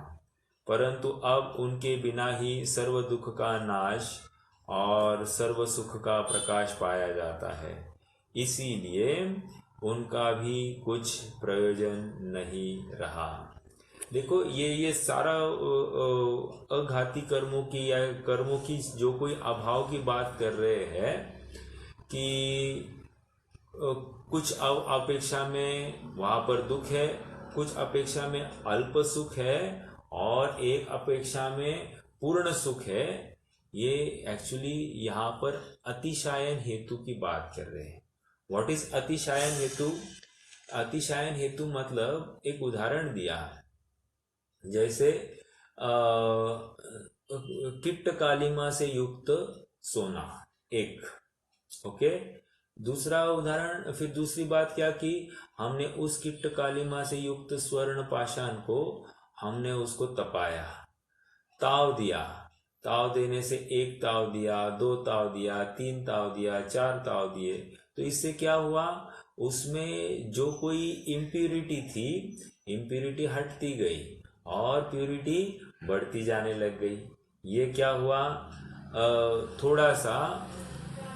परंतु अब उनके बिना ही सर्व दुख का नाश और सर्व सुख का प्रकाश पाया जाता है, इसीलिए उनका भी कुछ प्रयोजन नहीं रहा। देखो ये सारा अघाती कर्मों की या कर्मों की जो कोई अभाव की बात कर रहे हैं कि कुछ अपेक्षा में वहां पर दुख है, कुछ अपेक्षा में अल्प सुख है, और एक अपेक्षा में पूर्ण सुख है। ये एक्चुअली यहाँ पर अतिशायन हेतु की बात कर रहे हैं। व्हाट इज अतिशायन हेतु? अतिशायन हेतु मतलब एक उदाहरण दिया, जैसे किट्ट कालिमा से युक्त सोना एक, ओके। दूसरा उदाहरण, फिर दूसरी बात क्या की, हमने उस किट्ट कालिमा से युक्त स्वर्ण पाषाण को हमने उसको तपाया, ताव दिया, ताव देने से 1 ताव दिया, 2 ताव दिया, 3 ताव दिया, 4 ताव दिए, तो इससे क्या हुआ, उसमें जो कोई इम्प्यूरिटी थी, इम्प्यूरिटी हटती गई और प्यूरिटी बढ़ती जाने लग गई। ये क्या हुआ, थोड़ा सा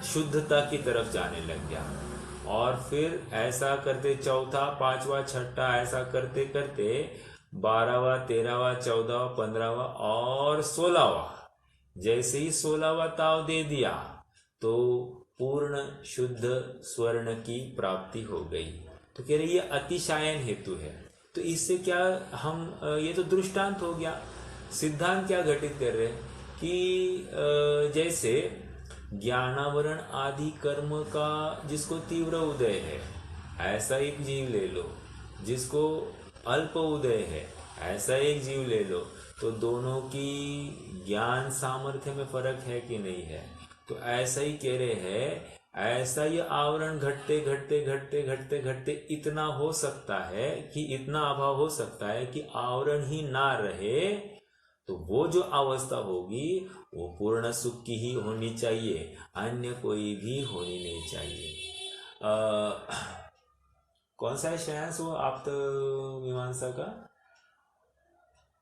शुद्धता की तरफ जाने लग गया, और फिर ऐसा करते चौथा, पांचवा, छठा, ऐसा करते करते 12वां, 13वां, 14वां, 15वां और 16वां, जैसे ही 16वां ताव दे दिया तो पूर्ण शुद्ध स्वर्ण की प्राप्ति हो गई। तो कह रहे ये अतिशायन हेतु है। तो इससे क्या हम, ये तो दृष्टांत हो गया, सिद्धांत क्या घटित कर रहे हैं कि जैसे ज्ञानावरण आदि कर्म का जिसको तीव्र उदय है, ऐसा एक जीव ले लो, जिसको अल्प उदय है, ऐसा एक जीव ले लो, तो दोनों की ज्ञान सामर्थ्य में फर्क है कि नहीं है? तो ऐसा ही कह रहे हैं, ऐसा ये आवरण घटते घटते घटते घटते घटते इतना हो सकता है कि इतना अभाव हो सकता है कि आवरण ही ना रहे, तो वो जो अवस्था होगी वो पूर्ण सुख की ही होनी चाहिए, अन्य कोई भी होनी नहीं चाहिए। कौन सा है श्रेयांश वो आप्त मीमांसा का?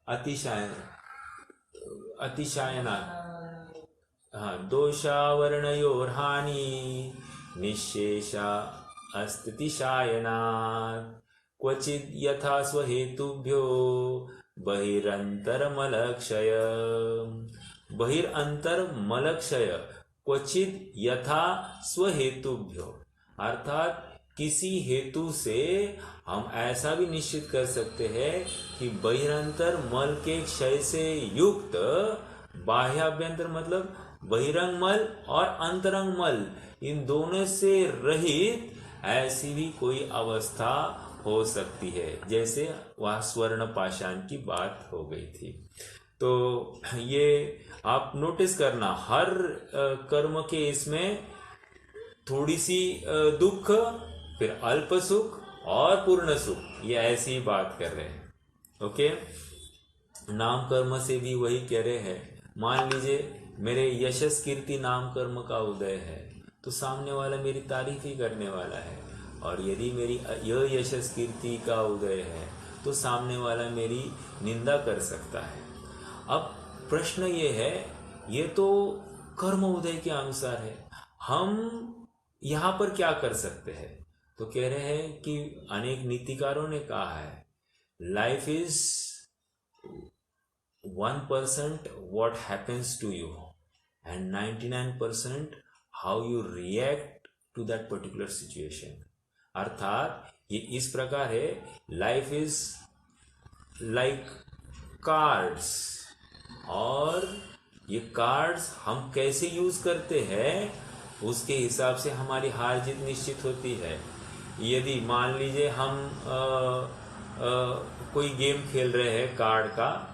अतिशायन, अतिशायना। हाँ, दोषावरणयोर्हानि निःशेषा अस्तितिशायनात् क्वचिद् यथा स्वहेतुभ्यो बहिरंतरमलक्षय। बहिरंतरमलक्षय क्वचिद् यथा स्वहेतुभ्यो, अर्थात किसी हेतु से हम ऐसा भी निश्चित कर सकते हैं कि बहिरंतर मल के क्षय से युक्त, बाह्याभ्यंतर मतलब बहिरंग मल और अंतरंग मल, इन दोनों से रहित ऐसी भी कोई अवस्था हो सकती है, जैसे वह स्वर्ण पाषाण की बात हो गई थी। तो ये आप नोटिस करना, हर कर्म के इसमें थोड़ी सी दुख, फिर अल्प सुख और पूर्ण सुख, ये ऐसी बात कर रहे हैं। ओके, नाम कर्म से भी वही कह रहे हैं। मान लीजिए मेरे यशस कीर्ति नाम कर्म का उदय है, तो सामने वाला मेरी तारीफ ही करने वाला है, और यदि मेरी यह यशस कीर्ति का उदय है तो सामने वाला मेरी निंदा कर सकता है। अब प्रश्न ये है, ये तो कर्म उदय के अनुसार है, हम यहाँ पर क्या कर सकते हैं? तो कह रहे हैं कि अनेक नीतिकारों ने कहा है, life is 1% what happens to you and 99% how you react to that particular situation। अर्थात ये इस प्रकार है, लाइफ इज लाइक कार्ड्स, और ये कार्ड्स हम कैसे यूज करते हैं उसके हिसाब से हमारी हार जीत निश्चित होती है। यदि मान लीजिए हम कोई गेम खेल रहे हैं कार्ड का,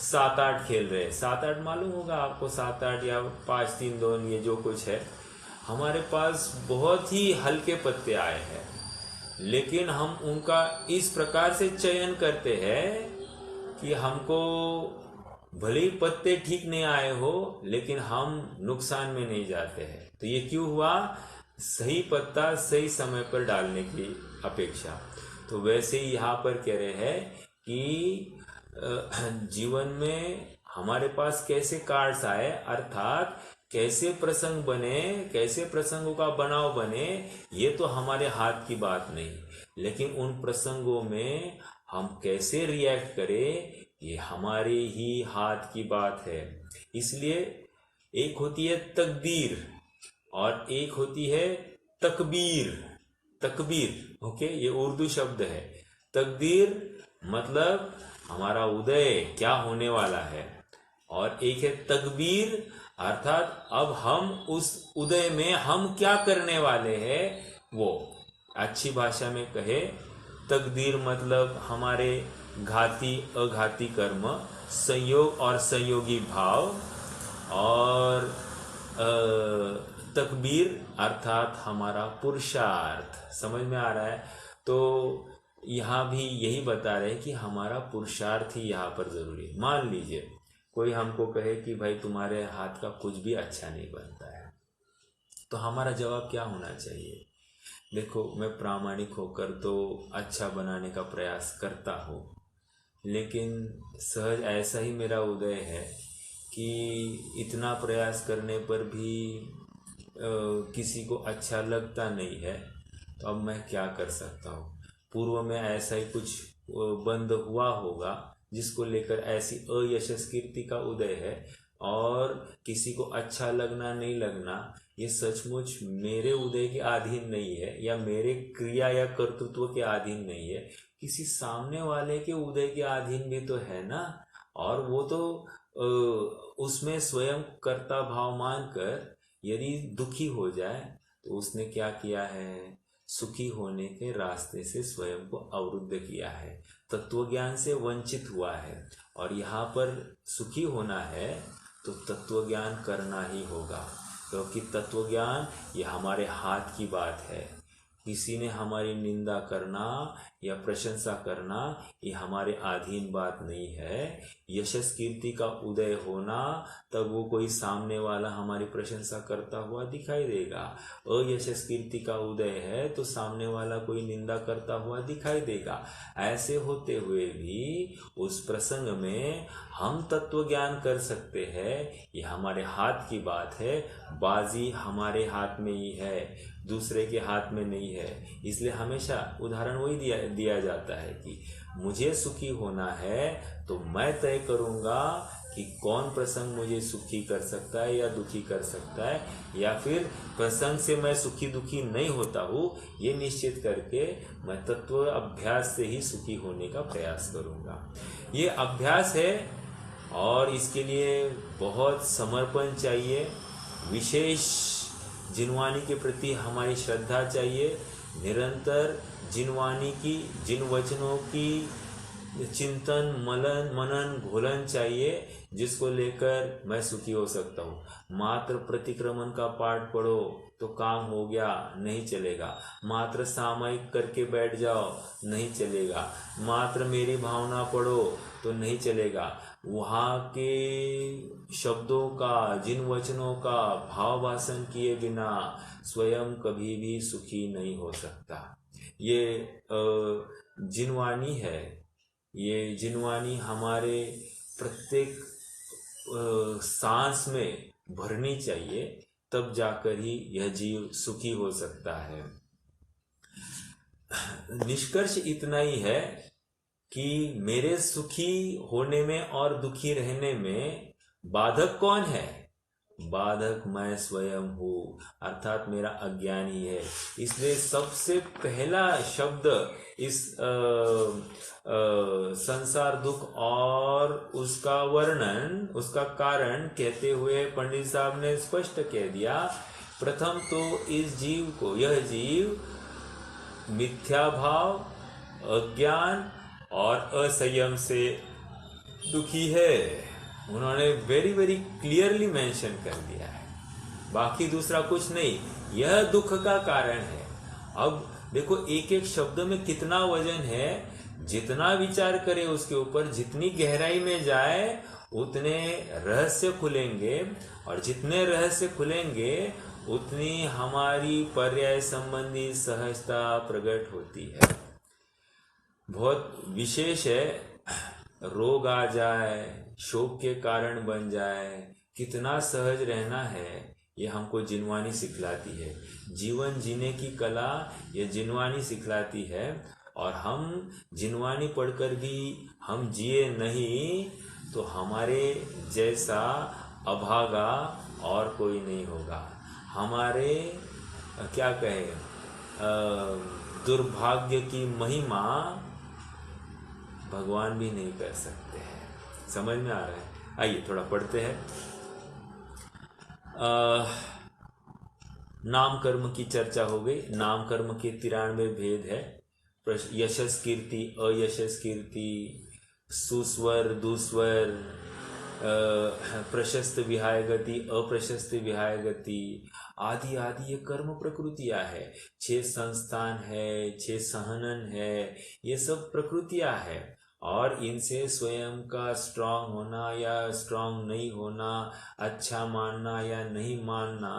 7-8 खेल रहे हैं, 7-8 मालूम होगा आपको, 7-8 या 5-3-2 ये जो कुछ है, हमारे पास बहुत ही हल्के पत्ते आए हैं, लेकिन हम उनका इस प्रकार से चयन करते हैं कि हमको भले ही पत्ते ठीक नहीं आए हो लेकिन हम नुकसान में नहीं जाते हैं। तो ये क्यों हुआ? सही पत्ता सही समय पर डालने की अपेक्षा। तो वैसे ही यहाँ पर कह रहे हैं कि जीवन में हमारे पास कैसे कार्ड्स आए, अर्थात कैसे प्रसंग बने, कैसे प्रसंगों का बनाव बने, ये तो हमारे हाथ की बात नहीं, लेकिन उन प्रसंगों में हम कैसे रिएक्ट करें ये हमारे ही हाथ की बात है। इसलिए एक होती है तकदीर और एक होती है तकबीर। तकबीर, ओके, ये उर्दू शब्द है। तकदीर मतलब हमारा उदय क्या होने वाला है, और एक है तकबीर, अर्थात अब हम उस उदय में हम क्या करने वाले हैं वो। अच्छी भाषा में कहे, तकदीर मतलब हमारे घाती अघाती कर्म, संयोग और संयोगी भाव, और तकबीर अर्थात हमारा पुरुषार्थ। समझ में आ रहा है? तो यहाँ भी यही बता रहे हैं कि हमारा पुरुषार्थ ही यहाँ पर जरूरी है। मान लीजिए कोई हमको कहे कि भाई तुम्हारे हाथ का कुछ भी अच्छा नहीं बनता है, तो हमारा जवाब क्या होना चाहिए? देखो, मैं प्रामाणिक होकर तो अच्छा बनाने का प्रयास करता हूँ, लेकिन सहज ऐसा ही मेरा उदय है कि इतना प्रयास करने पर भी किसी को अच्छा लगता नहीं है, तो अब मैं क्या कर सकता हूँ? पूर्व में ऐसा ही कुछ बंद हुआ होगा जिसको लेकर ऐसी अयशस कीर्ति का उदय है, और किसी को अच्छा लगना नहीं लगना ये सचमुच मेरे उदय के अधीन नहीं है, या मेरे क्रिया या कर्तृत्व के अधीन नहीं है, किसी सामने वाले के उदय के अधीन भी तो है ना। और वो तो उसमें स्वयं कर्ता भाव मानकर यदि दुखी हो जाए तो उसने क्या किया है? सुखी होने के रास्ते से स्वयं को अवरुद्ध किया है, तत्व ज्ञान से वंचित हुआ है। और यहाँ पर सुखी होना है तो तत्व ज्ञान करना ही होगा। क्योंकि तत्व ज्ञान ये हमारे हाथ की बात है। किसी ने हमारी निंदा करना या प्रशंसा करना ये हमारे अधीन बात नहीं है। यशस कीर्ति का उदय होना, तब वो कोई सामने वाला हमारी प्रशंसा करता हुआ दिखाई देगा। अयशस कीर्ति का उदय है तो सामने वाला कोई निंदा करता हुआ दिखाई देगा। ऐसे होते हुए भी उस प्रसंग में हम तत्व ज्ञान कर सकते हैं, ये हमारे हाथ की बात है। बाजी हमारे हाथ में ही है, दूसरे के हाथ में नहीं है। इसलिए हमेशा उदाहरण वही दिया जाता है कि मुझे सुखी होना है तो मैं तय करूंगा कि कौन प्रसंग मुझे सुखी कर सकता है या दुखी कर सकता है, या फिर प्रसंग से मैं सुखी दुखी नहीं होता हूँ, ये निश्चित करके मैं तत्व अभ्यास से ही सुखी होने का प्रयास करूंगा। ये अभ्यास है और इसके लिए बहुत समर्पण चाहिए, विशेष जिनवाणी के प्रति हमारी श्रद्धा चाहिए। निरंतर जिनवाणी की, जिन वचनों की चिंतन मनन घोलन चाहिए, जिसको लेकर मैं सुखी हो सकता हूँ। मात्र प्रतिक्रमण का पाठ पढ़ो तो काम हो गया, नहीं चलेगा। मात्र सामयिक करके बैठ जाओ, नहीं चलेगा। मात्र मेरी भावना पढ़ो तो नहीं चलेगा। वहाँ के शब्दों का, जिन वचनों का भाव भाषण किए बिना स्वयं कभी भी सुखी नहीं हो सकता। ये जिनवाणी है, ये जिनवाणी हमारे प्रत्येक सांस में भरनी चाहिए, तब जाकर ही यह जीव सुखी हो सकता है। निष्कर्ष इतना ही है कि मेरे सुखी होने में और दुखी रहने में बाधक कौन है? बाधक मैं स्वयं हूँ, अर्थात मेरा अज्ञान ही है। इसलिए सबसे पहला शब्द इस संसार दुख और उसका वर्णन, उसका कारण कहते हुए पंडित साहब ने स्पष्ट कह दिया। प्रथम तो इस जीव को, यह जीव मिथ्या भाव, अज्ञान और असंयम से दुखी है। उन्होंने वेरी वेरी क्लियरली मेंशन कर दिया है, बाकी दूसरा कुछ नहीं, यह दुख का कारण है। अब देखो एक एक शब्द में कितना वजन है, जितना विचार करे उसके ऊपर, जितनी गहराई में जाए उतने रहस्य खुलेंगे, और जितने रहस्य खुलेंगे उतनी हमारी पर्याय संबंधी सहजता प्रकट होती है। बहुत विशेष है, रोग आ जाए, शोक के कारण बन जाए, कितना सहज रहना है, ये हमको जिनवाणी सिखलाती है। जीवन जीने की कला ये जिनवाणी सिखलाती है। और हम जिनवाणी पढ़कर भी हम जिए नहीं तो हमारे जैसा अभागा और कोई नहीं होगा। हमारे क्या कहें, दुर्भाग्य की महिमा भगवान भी नहीं कर सकते हैं। समझ में आ रहा है? आइए थोड़ा पढ़ते हैं। नाम कर्म की चर्चा हो गई। नाम कर्म के 93 भेद है। यशस कीर्ति, अयशस कीर्ति, सुस्वर, दुस्वर, प्रशस्त विहाय गति, अप्रशस्त विहाय गति, आदि आदि ये कर्म प्रकृतियां है। 6 संस्थान है, 6 सहनन है, ये सब प्रकृतियां है। और इनसे स्वयं का स्ट्रांग होना या स्ट्रांग नहीं होना, अच्छा मानना या नहीं मानना,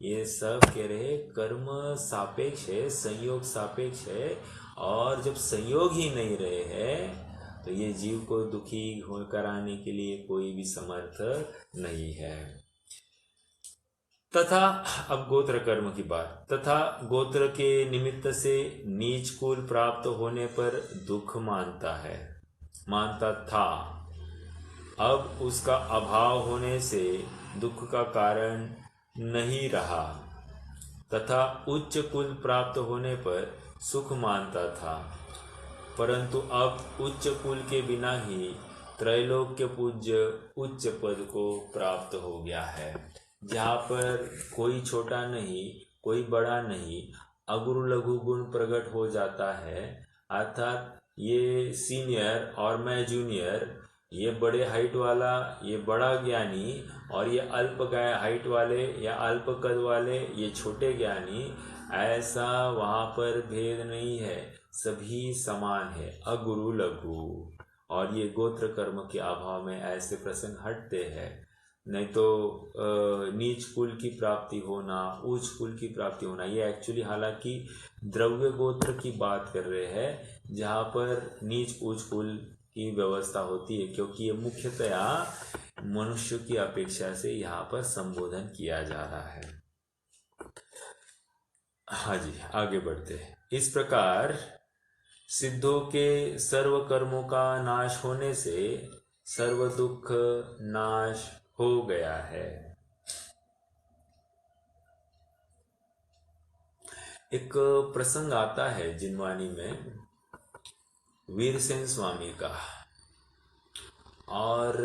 ये सब कह रहे कर्म सापेक्ष है, संयोग सापेक्ष है। और जब संयोग ही नहीं रहे हैं तो ये जीव को दुखी कराने के लिए कोई भी समर्थ नहीं है। तथा अब गोत्र कर्म की बात। तथा गोत्र के निमित्त से नीच कुल प्राप्त होने पर दुख मानता था। अब उसका अभाव होने से दुख का कारण नहीं रहा। तथा उच्च कुल प्राप्त होने पर सुख मानता था, परंतु अब उच्च कुल के बिना ही त्रैलोक्य पूज्य उच्च पद को प्राप्त हो गया है, जहाँ पर कोई छोटा नहीं, कोई बड़ा नहीं, अगुरु लघु गुण प्रकट हो जाता है। अर्थात ये सीनियर और मैं जूनियर, ये बड़े हाइट वाला, ये बड़ा ज्ञानी, और ये अल्प हाइट वाले या अल्प कद वाले ये छोटे ज्ञानी, ऐसा वहाँ पर भेद नहीं है, सभी समान है, अगुरु लघु। और ये गोत्र कर्म के अभाव में ऐसे प्रसंग हटते हैं। नहीं तो नीच कुल की प्राप्ति होना, उच्च कुल की प्राप्ति होना, ये एक्चुअली हालांकि द्रव्य गोत्र की बात कर रहे हैं, जहाँ पर नीच उच्च कुल की व्यवस्था होती है, क्योंकि ये मुख्यतया मनुष्य की अपेक्षा से यहाँ पर संबोधन किया जा रहा है। हाँ जी, आगे बढ़ते हैं। इस प्रकार सिद्धों के सर्व कर्मों का नाश होने से सर्व दुख नाश हो गया है। एक प्रसंग आता है जिनवानी में वीरसेन स्वामी का, और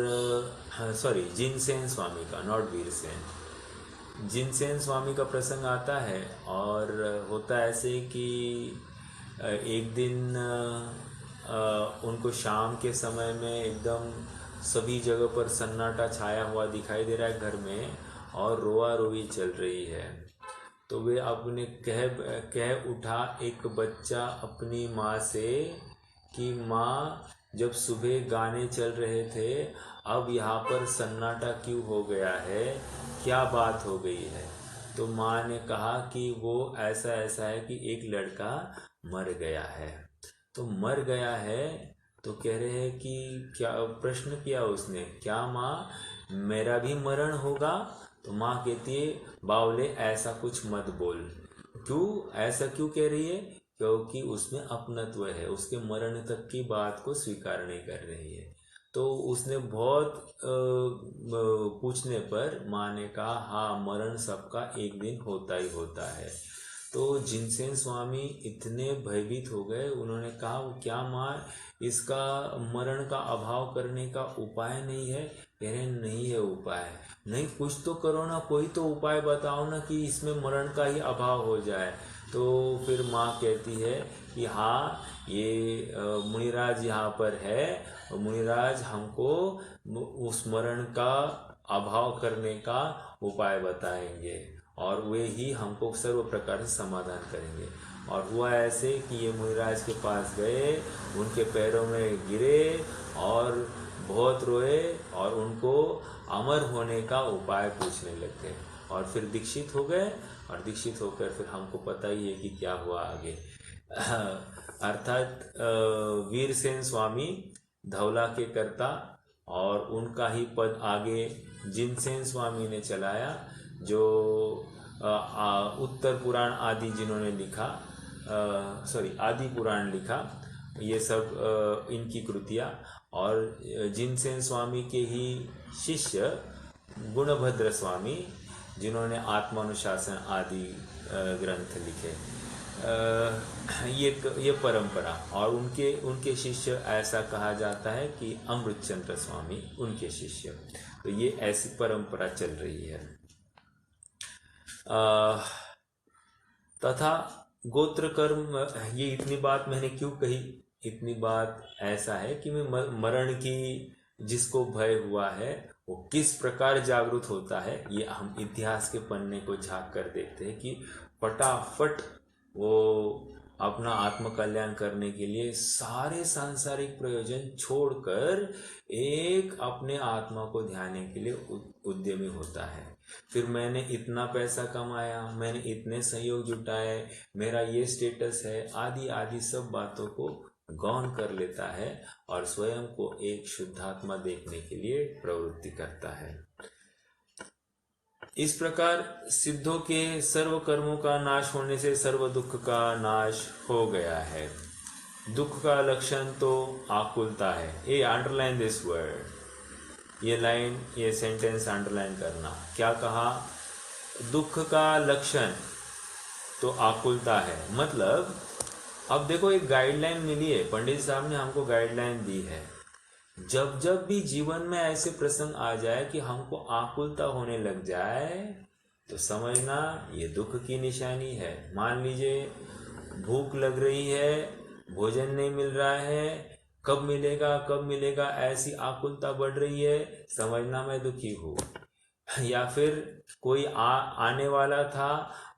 सॉरी जिनसेन स्वामी का, नॉट वीरसेन, जिनसेन स्वामी का प्रसंग आता है। और होता ऐसे कि एक दिन उनको शाम के समय में एकदम सभी जगह पर सन्नाटा छाया हुआ दिखाई दे रहा है घर में, और रोआ रोई चल रही है। तो वे अपने कह उठा एक बच्चा अपनी माँ से कि माँ, जब सुबह गाने चल रहे थे, अब यहाँ पर सन्नाटा क्यों हो गया है, क्या बात हो गई है? तो माँ ने कहा कि वो ऐसा ऐसा है कि एक लड़का मर गया है। तो मर गया है तो कह रहे हैं कि क्या, प्रश्न किया उसने, क्या माँ मेरा भी मरण होगा? तो माँ कहती है, बावले ऐसा कुछ मत बोल। क्यों, ऐसा क्यों कह रही है? क्योंकि उसमें अपनत्व है, उसके मरण तक की बात को स्वीकार नहीं कर रही है। तो उसने बहुत पूछने पर माँ ने कहा, हाँ मरण सबका एक दिन होता ही होता है। तो जिनसेन स्वामी इतने भयभीत हो गए, उन्होंने कहा, क्या माँ इसका मरण का अभाव करने का उपाय नहीं है? कह रहे नहीं है उपाय। नहीं, कुछ तो करो ना, कोई तो उपाय बताओ ना कि इसमें मरण का ही अभाव हो जाए। तो फिर माँ कहती है कि हाँ, ये मुनिराज यहाँ पर है, मुनिराज हमको उस मरण का अभाव करने का उपाय बताएंगे, और वे ही हमको सर्व प्रकार से समाधान करेंगे। और हुआ ऐसे कि ये मुनिराज के पास गए, उनके पैरों में गिरे और बहुत रोए, और उनको अमर होने का उपाय पूछने लग गए, और फिर दीक्षित हो गए। और दीक्षित होकर फिर हमको पता ही है कि क्या हुआ आगे। अर्थात वीरसेन स्वामी धौला के कर्ता, और उनका ही पद आगे जिनसेन स्वामी ने चलाया, जो उत्तर पुराण आदि जिन्होंने लिखा, आदि पुराण लिखा, ये सब इनकी कृतियाँ। और जिनसेन स्वामी के ही शिष्य गुणभद्र स्वामी, जिन्होंने आत्मानुशासन आदि ग्रंथ लिखे, ये परंपरा। और उनके शिष्य, ऐसा कहा जाता है कि अमृतचंद्र स्वामी उनके शिष्य। तो ये ऐसी परंपरा चल रही है। तथा गोत्र कर्म, ये इतनी बात मैंने क्यों कही? इतनी बात ऐसा है कि मैं मरण की जिसको भय हुआ है वो किस प्रकार जागरूक होता है, ये हम इतिहास के पन्ने को झांक कर देखते हैं कि फटाफट वो अपना आत्म कल्याण करने के लिए सारे सांसारिक प्रयोजन छोड़कर एक अपने आत्मा को ध्याने के लिए उद्यमी होता है। फिर मैंने इतना पैसा कमाया, मैंने इतने सहयोग जुटाए, मेरा ये स्टेटस है, आदि आदि सब बातों को गौण कर लेता है, और स्वयं को एक शुद्धात्मा देखने के लिए प्रवृत्ति करता है। इस प्रकार सिद्धों के सर्व कर्मों का नाश होने से सर्व दुख का नाश हो गया है। दुख का लक्षण तो आकुलता है। ये अंडरलाइन दिस वर्ड, ये लाइन, ये सेंटेंस अंडरलाइन करना। क्या कहा? दुख का लक्षण तो आकुलता है। मतलब अब देखो, एक गाइडलाइन मिली है, पंडित साहब ने हमको गाइडलाइन दी है। जब जब भी जीवन में ऐसे प्रसंग आ जाए कि हमको आकुलता होने लग जाए, तो समझना ये दुख की निशानी है। मान लीजिए भूख लग रही है, भोजन नहीं मिल रहा है, कब मिलेगा कब मिलेगा, ऐसी आकुलता बढ़ रही है, समझना मैं दुखी हूँ। या फिर कोई आने वाला था,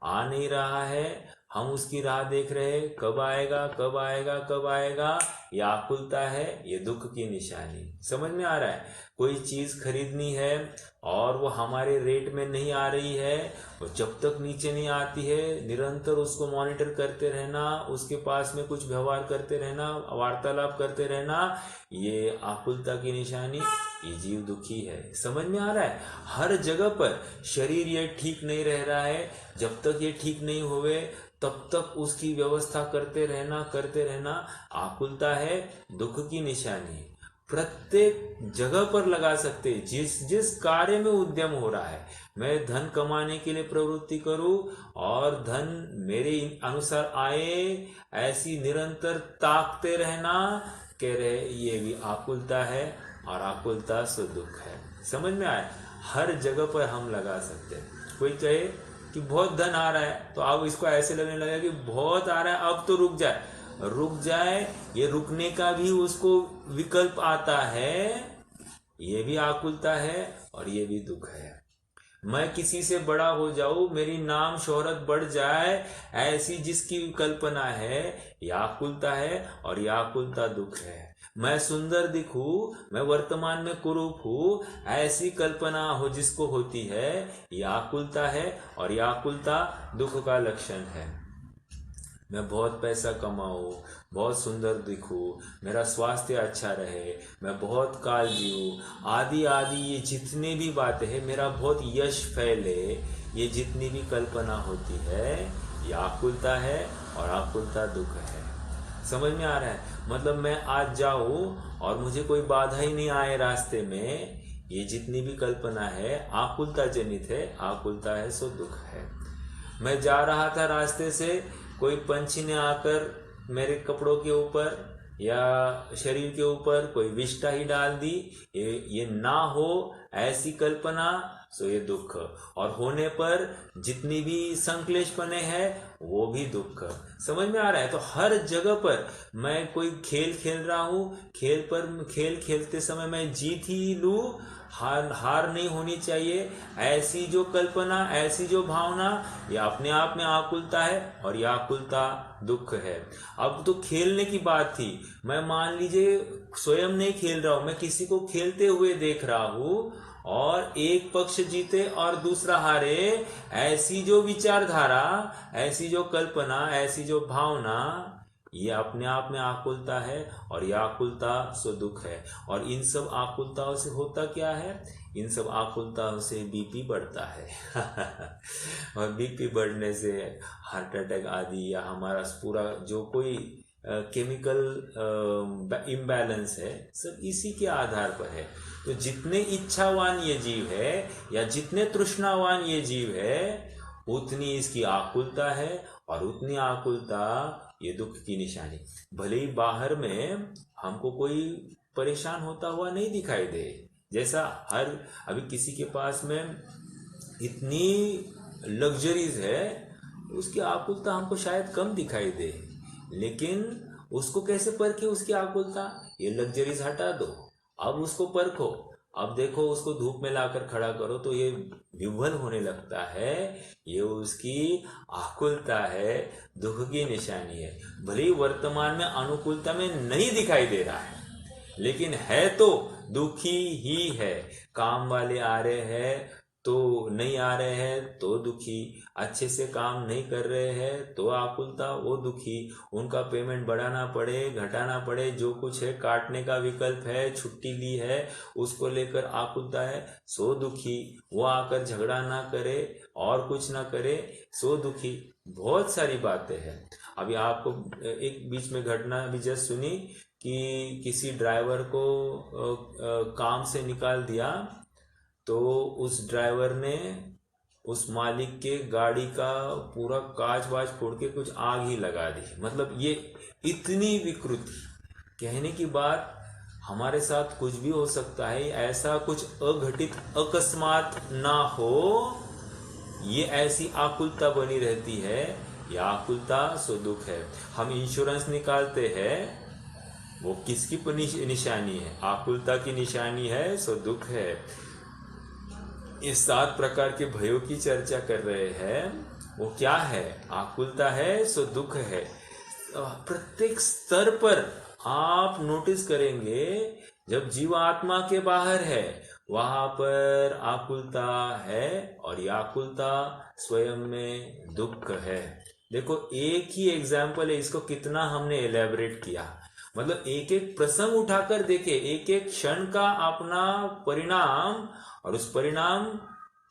आ नहीं रहा है, हम उसकी राह देख रहे हैं, कब आएगा कब आएगा कब आएगा, ये आकुलता है, ये दुख की निशानी। समझ में आ रहा है? कोई चीज खरीदनी है और वो हमारे रेट में नहीं आ रही है, और जब तक नीचे नहीं आती है निरंतर उसको मॉनिटर करते रहना, उसके पास में कुछ व्यवहार करते रहना, वार्तालाप करते रहना, ये आकुलता की निशानी, ये जीव दुखी है। समझ में आ रहा है? हर जगह पर शरीर ये ठीक नहीं रह रहा है, जब तक ये ठीक नहीं होवे तब तक उसकी व्यवस्था करते रहना आकुलता है, दुख की निशानी। प्रत्येक जगह पर लगा सकते, जिस जिस कार्य में उद्यम हो रहा है, मैं धन कमाने के लिए प्रवृत्ति करूं और धन मेरे अनुसार आए, ऐसी निरंतर ताकते रहना, कह रहे ये भी आकुलता है, और आकुलता सो दुख है। समझ में आया? हर जगह पर हम लगा सकते हैं। कोई कहे कि बहुत धन आ रहा है, तो अब इसको ऐसे लगने लगा कि बहुत आ रहा है, अब तो रुक जाए, ये रुकने का भी उसको विकल्प आता है, ये भी आकुलता है और ये भी दुख है। मैं किसी से बड़ा हो जाऊं, मेरी नाम शोहरत बढ़ जाए, ऐसी जिसकी कल्पना है, यह आकुलता है और यह आकुलता दुख है। मैं सुंदर दिखूं, मैं वर्तमान में कुरूप हूं, ऐसी कल्पना हो जिसको होती है, यह आकुलता है और यह आकुलता दुख का लक्षण है। मैं बहुत पैसा कमाऊं, बहुत सुंदर दिखूं, मेरा स्वास्थ्य अच्छा रहे, मैं बहुत काल जीऊं, आदि आदि, ये जितनी भी बातें हैं, मेरा बहुत यश फैले, ये जितनी भी कल्पना होती है, ये आकुलता है और आकुलता दुख है। समझ में आ रहा है? मतलब मैं आज जाऊं और मुझे कोई बाधा ही नहीं आए रास्ते में, ये जितनी भी कल्पना है आकुलता जनित है, आकुलता है सो दुख है। मैं जा रहा था रास्ते से, कोई पंछी ने आकर मेरे कपड़ों के ऊपर या शरीर के ऊपर कोई विष्ठा ही डाल दी, ये ना हो ऐसी कल्पना, सो ये दुख, और होने पर जितनी भी संक्लेश बने हैं वो भी दुख। समझ में आ रहा है? तो हर जगह पर मैं कोई खेल खेल रहा हूँ, खेल खेलते समय मैं जीत ही लूं, हार नहीं होनी चाहिए, ऐसी जो कल्पना, ऐसी जो भावना, ये अपने आप में आकुलता है और यह आकुलता दुख है। अब तो खेलने की बात थी, मैं मान लीजिए स्वयं नहीं खेल रहा हूं, मैं किसी को खेलते हुए देख रहा हूं और एक पक्ष जीते और दूसरा हारे, ऐसी जो विचारधारा, ऐसी जो कल्पना, ऐसी जो भावना, ये अपने आप में आकुलता है और यह आकुलता सो दुख है। और इन सब आकुलताओं से होता क्या है? इन सब आकुलताओं से बीपी बढ़ता है और बीपी बढ़ने से हार्ट अटैक आदि, या हमारा पूरा जो कोई केमिकल इम्बैलेंस है, सब इसी के आधार पर है। तो जितने इच्छावान ये जीव है या जितने तृष्णावान ये जीव है, उतनी इसकी आकुलता है और उतनी आकुलता ये दुख की निशानी। भले ही बाहर में हमको कोई परेशान होता हुआ नहीं दिखाई दे, जैसा अभी किसी के पास में इतनी लग्जरीज है, उसकी आकुलता हमको शायद कम दिखाई दे, लेकिन उसको कैसे परखे उसकी आकुलता? ये लग्जरीज हटा दो, अब उसको परखो, अब देखो उसको धूप में लाकर खड़ा करो तो ये विह्वल होने लगता है, ये उसकी आकुलता है, दुख की निशानी है। भले ही वर्तमान में अनुकूलता में नहीं दिखाई दे रहा है, लेकिन है तो दुखी ही है। काम वाले आ रहे हैं तो नहीं आ रहे हैं तो दुखी, अच्छे से काम नहीं कर रहे हैं तो आकुलता, वो दुखी, उनका पेमेंट बढ़ाना पड़े घटाना पड़े, जो कुछ है काटने का विकल्प है, छुट्टी ली है उसको लेकर आकुलता है, सो दुखी, वो आकर झगड़ा ना करे और कुछ ना करे, सो दुखी। बहुत सारी बातें हैं। अभी आपको एक बीच में घटना अभी जस्ट सुनी कि किसी ड्राइवर को काम से निकाल दिया, तो उस ड्राइवर ने उस मालिक के गाड़ी का पूरा कांच वाच फोड़ के कुछ आग ही लगा दी। मतलब ये इतनी विकृति, कहने की बात, हमारे साथ कुछ भी हो सकता है, ऐसा कुछ अघटित अकस्मात ना हो, ये ऐसी आकुलता बनी रहती है। यह आकुलता सो दुख है। हम इंश्योरेंस निकालते हैं वो किसकी निशानी है? आकुलता की निशानी है, सो दुख है। ये 7 प्रकार के भयों की चर्चा कर रहे हैं। वो क्या है? आकुलता है, सो दुख है। प्रत्येक स्तर पर आप नोटिस करेंगे, जब जीव आत्मा के बाहर है वहां पर आकुलता है, और ये आकुलता स्वयं में दुख है। देखो, एक ही एग्जाम्पल है, इसको कितना हमने एलेबरेट किया। मतलब एक एक प्रसंग उठाकर देखे, एक एक क्षण का अपना परिणाम, और उस परिणाम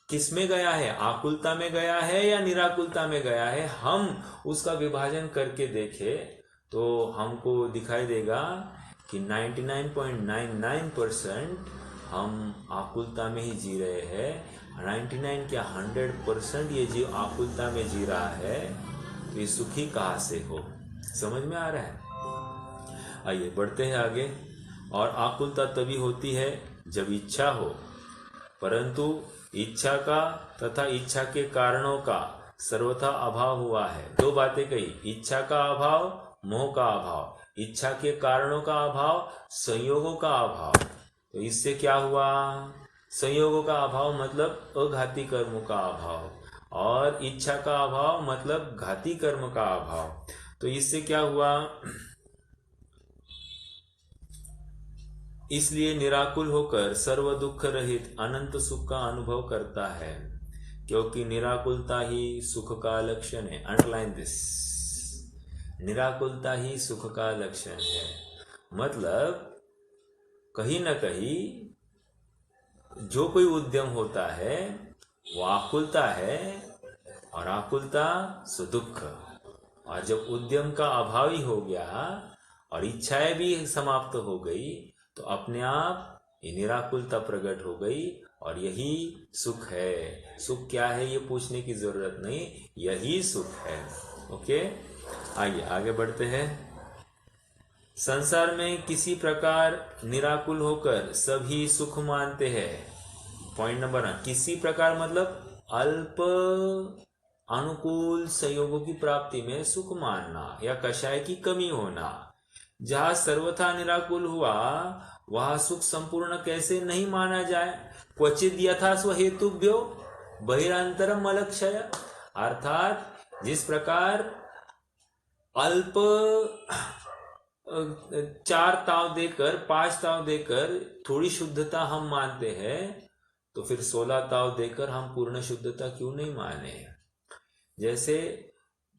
किस में गया है? आकुलता में गया है या निराकुलता में गया है? हम उसका विभाजन करके देखे तो हमको दिखाई देगा कि 99.99% हम आकुलता में ही जी रहे हैं। 99 क्या 100% ये जीव आकुलता में जी रहा है। तो ये सुखी कहाँ से हो? समझ में आ रहा है? आइए बढ़ते हैं आगे। और आकुलता तभी होती है जब इच्छा हो, परंतु इच्छा का तथा इच्छा के कारणों का सर्वथा अभाव हुआ है। 2 बातें कही, इच्छा का अभाव, मोह का अभाव, इच्छा के कारणों का अभाव, संयोगों का अभाव। तो इससे क्या हुआ? संयोगों का अभाव मतलब अघाती कर्म का अभाव, और इच्छा का अभाव मतलब घाती कर्म का अभाव। तो इससे क्या हुआ? इसलिए निराकुल होकर सर्व दुख रहित अनंत सुख का अनुभव करता है, क्योंकि निराकुलता ही सुख का लक्षण है। अंडरलाइन दिस, निराकुलता ही सुख का लक्षण है। मतलब कहीं ना कहीं जो कोई उद्यम होता है वो आकुलता है, और आकुलता सो दुख। और जब उद्यम का अभाव ही हो गया और इच्छाएं भी समाप्त हो गई, तो अपने आप ये निराकुलता प्रकट हो गई, और यही सुख है। सुख क्या है ये पूछने की जरूरत नहीं, यही सुख है। ओके, आइए आगे बढ़ते हैं। संसार में किसी प्रकार निराकुल होकर सभी सुख मानते हैं। पॉइंट नंबर 1, किसी प्रकार मतलब अल्प अनुकूल संयोगों की प्राप्ति में सुख मानना या कषाय की कमी होना। जहां सर्वथा निराकुल हुआ वहां सुख संपूर्ण कैसे नहीं माना जाए? क्वचित यथा स्व हेतुभ्यो बहिरांतरम अलक्षय। अर्थात जिस प्रकार अल्प 4 ताव देकर 5 ताव देकर थोड़ी शुद्धता हम मानते हैं, तो फिर 16 ताव देकर हम पूर्ण शुद्धता क्यों नहीं माने? जैसे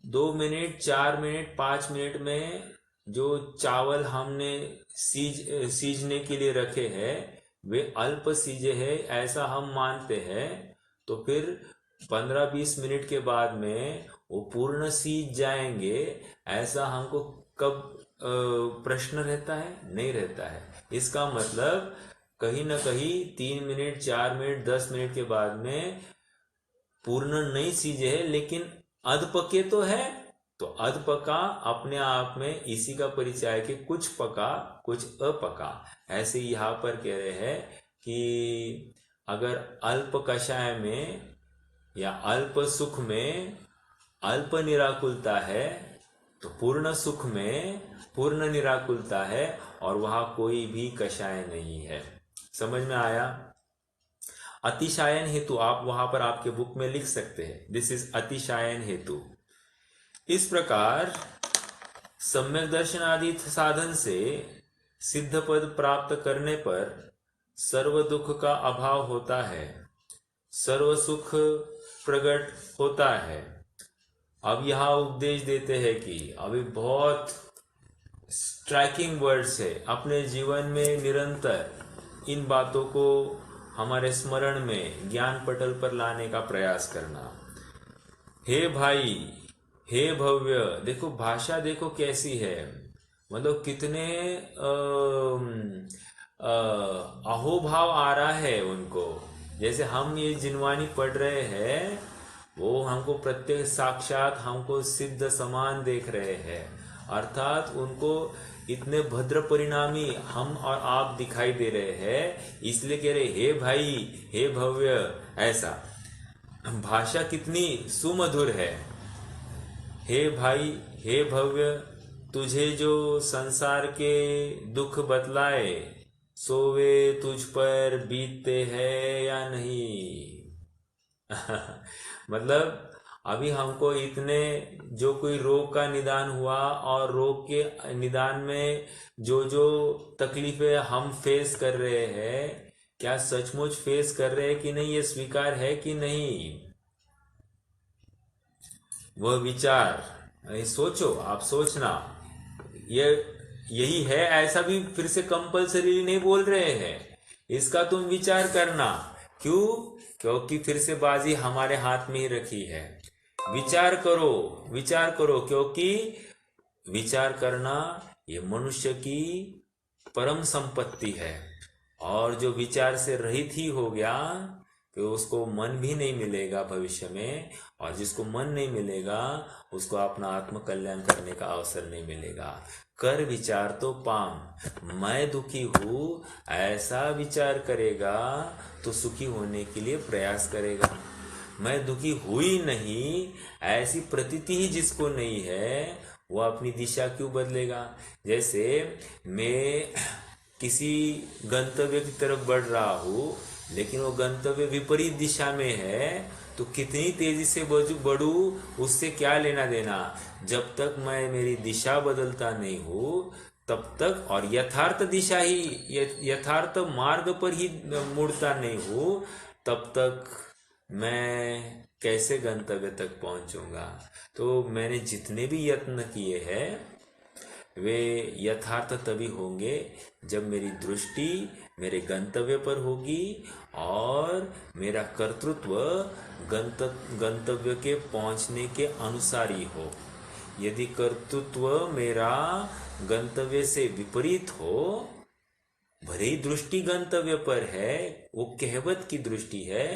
2 मिनट 4 मिनट 5 मिनट में जो चावल हमने सीजने के लिए रखे हैं वे अल्प सीजे हैं, ऐसा हम मानते हैं। तो फिर 15-20 मिनट के बाद में वो पूर्ण सीज जाएंगे, ऐसा हमको कब प्रश्न रहता है? नहीं रहता है। इसका मतलब कहीं ना कहीं 3 मिनट 4 मिनट 10 मिनट के बाद में पूर्ण नहीं सीजे है, लेकिन अध पके तो है। तो अध पका अपने आप में इसी का परिचय है कि कुछ पका कुछ अपका। ऐसे यहाँ पर कह रहे हैं कि अगर अल्प कषाय में या अल्प सुख में अल्प निराकुलता है, तो पूर्ण सुख में पूर्ण निराकुलता है, और वहां कोई भी कषाय नहीं है। समझ में आया? अतिशायन हेतु आप वहां पर आपके बुक में लिख सकते हैं, दिस इज अतिशायन हेतु। इस प्रकार सम्यक दर्शन आदि साधन से सिद्ध पद प्राप्त करने पर सर्व दुख का अभाव होता है, सर्व सुख प्रकट होता है। अब यहां उपदेश देते हैं कि अभी बहुत स्ट्राइकिंग वर्ड्स है, अपने जीवन में निरंतर इन बातों को हमारे स्मरण में ज्ञान पटल पर लाने का प्रयास करना। हे भाई, हे भव्य, देखो भाषा देखो कैसी है, मतलब कितने अहोभाव आ रहा है उनको। जैसे हम ये जिनवानी पढ़ रहे हैं, वो हमको प्रत्येक साक्षात हमको सिद्ध समान देख रहे हैं, अर्थात उनको इतने भद्र परिणामी हम और आप दिखाई दे रहे हैं, इसलिए कह रहे हे भाई, हे भव्य। ऐसा भाषा कितनी सुमधुर है। हे भाई, हे भव्य, तुझे जो संसार के दुख बतलाए, सो वे तुझ पर बीतते हैं या नहीं। मतलब अभी हमको इतने जो कोई रोग का निदान हुआ और रोग के निदान में जो जो तकलीफें हम फेस कर रहे हैं, क्या सचमुच फेस कर रहे हैं कि नहीं, ये स्वीकार है कि नहीं। वह विचार, सोचो, आप सोचना, ये यही है, ऐसा भी फिर से कंपलसरी नहीं बोल रहे हैं, इसका तुम विचार करना। क्यों? क्योंकि फिर से बाजी हमारे हाथ में ही रखी है। विचार करो, विचार करो, क्योंकि विचार करना ये मनुष्य की परम संपत्ति है। और जो विचार से रहित ही हो गया, तो उसको मन भी नहीं मिलेगा भविष्य में, और जिसको मन नहीं मिलेगा उसको अपना आत्म कल्याण करने का अवसर नहीं मिलेगा। कर विचार तो पाम, मैं दुखी हूँ ऐसा विचार करेगा तो सुखी होने के लिए प्रयास करेगा। मैं दुखी हुई नहीं ऐसी प्रतीति ही जिसको नहीं है, वो अपनी दिशा क्यों बदलेगा। जैसे मैं किसी गंतव्य की तरफ बढ़ रहा हूँ, लेकिन वो गंतव्य विपरीत दिशा में है, तो कितनी तेजी से बढ़ूं उससे क्या लेना देना। जब तक मैं मेरी दिशा बदलता नहीं हूँ तब तक, और यथार्थ दिशा ही, यथार्थ मार्ग पर ही मुड़ता नहीं हूँ, तब तक मैं कैसे गंतव्य तक पहुंचूंगा। तो मैंने जितने भी यत्न किए हैं वे यथार्थ तभी होंगे जब मेरी दृष्टि मेरे गंतव्य पर होगी और मेरा कर्तृत्व गंतव्य के पहुंचने के अनुसार ही हो। यदि कर्तृत्व मेरा गंतव्य से विपरीत हो, भले ही दृष्टि गंतव्य पर है, वो कहवत की दृष्टि है,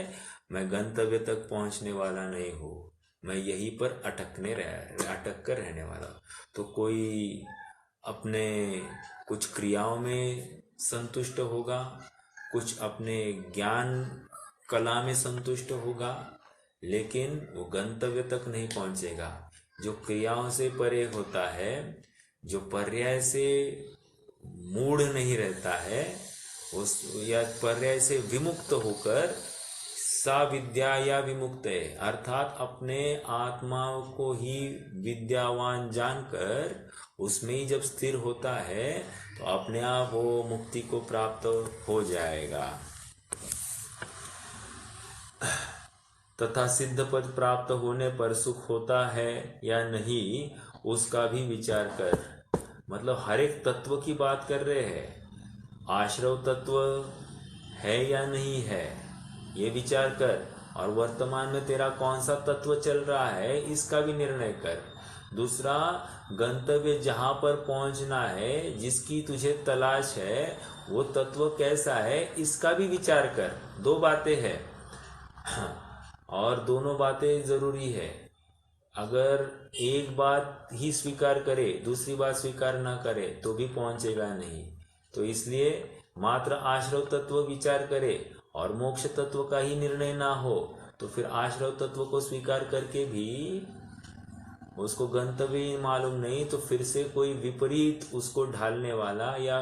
मैं गंतव्य तक पहुंचने वाला नहीं हूँ, मैं यहीं पर अटक कर रहने वाला हूँ। तो कोई अपने कुछ क्रियाओं में संतुष्ट होगा, कुछ अपने ज्ञान कला में संतुष्ट होगा, लेकिन वो गंतव्य तक नहीं पहुंचेगा। जो क्रियाओं से परे होता है, जो पर्याय से मूढ़ नहीं रहता है, उस या पर्याय से विमुक्त होकर सा विद्या या विमुक्त है, अर्थात अपने आत्मा को ही विद्यावान जानकर उसमें ही जब स्थिर होता है तो अपने आप वो मुक्ति को प्राप्त हो जाएगा। तथा सिद्ध पद प्राप्त होने पर सुख होता है या नहीं, उसका भी विचार कर। मतलब हर एक तत्व की बात कर रहे हैं, आश्रव तत्व है या नहीं है ये विचार कर, और वर्तमान में तेरा कौन सा तत्व चल रहा है इसका भी निर्णय कर। दूसरा, गंतव्य जहां पर पहुंचना है, जिसकी तुझे तलाश है, वो तत्व कैसा है इसका भी विचार कर। दो बातें हैं और दोनों बातें जरूरी है। अगर एक बात ही स्वीकार करे, दूसरी बात स्वीकार ना करे तो भी पहुंचेगा नहीं। तो इसलिए मात्र आश्रव तत्व विचार करे और मोक्ष तत्व का ही निर्णय ना हो, तो फिर आश्रव तत्व को स्वीकार करके भी उसको गंतव्य मालूम नहीं, तो फिर से कोई विपरीत उसको ढालने वाला या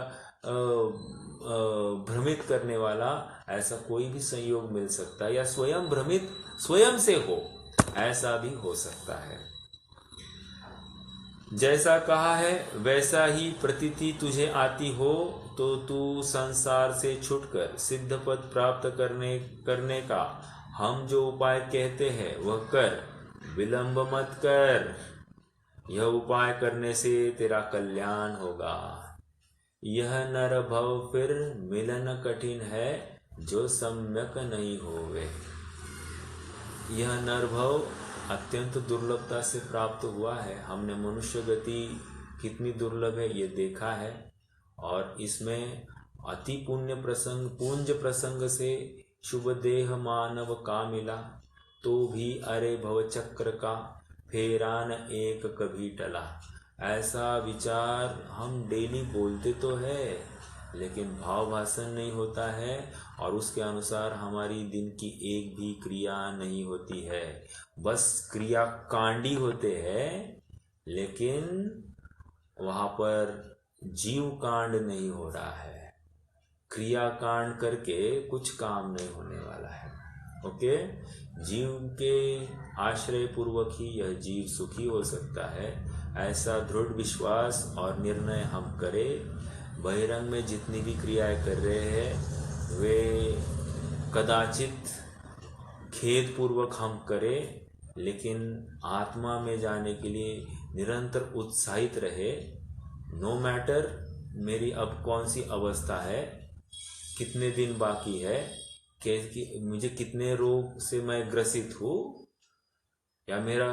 भ्रमित करने वाला ऐसा कोई भी संयोग मिल सकता है, या स्वयं भ्रमित स्वयं से हो ऐसा भी हो सकता है। जैसा कहा है वैसा ही प्रतीति तुझे आती हो, तो तू संसार से छूटकर सिद्ध पद प्राप्त करने का हम जो उपाय कहते हैं वह कर, विलंब मत कर। यह उपाय करने से तेरा कल्याण होगा। यह नर भव फिर मिलन कठिन है, जो सम्यक नहीं होवे। यह नर भव अत्यंत दुर्लभता से प्राप्त हुआ है। हमने मनुष्य गति कितनी दुर्लभ है ये देखा है, और इसमें अति पुंज प्रसंग से शुभ देह मानव का मिला, तो भी अरे भव चक्र का फेरान एक कभी टला। ऐसा विचार हम डेली बोलते तो है, लेकिन भाव भाषण नहीं होता है, और उसके अनुसार हमारी दिन की एक भी क्रिया नहीं होती है। बस क्रिया कांडी होते हैं, लेकिन वहां पर जीव कांड नहीं हो रहा है, क्रिया कांड करके कुछ काम नहीं होने वाला है। ओके, जीव के आश्रय पूर्वक ही यह जीव सुखी हो सकता है, ऐसा दृढ़ विश्वास और निर्णय हम करें। बहिरंग में जितनी भी क्रियाएं कर रहे हैं वे कदाचित खेद पूर्वक हम करें, लेकिन आत्मा में जाने के लिए निरंतर उत्साहित रहे। नो मैटर मेरी अब कौन सी अवस्था है, कितने दिन बाकी है, मुझे कितने रोग से मैं ग्रसित हूँ, या मेरा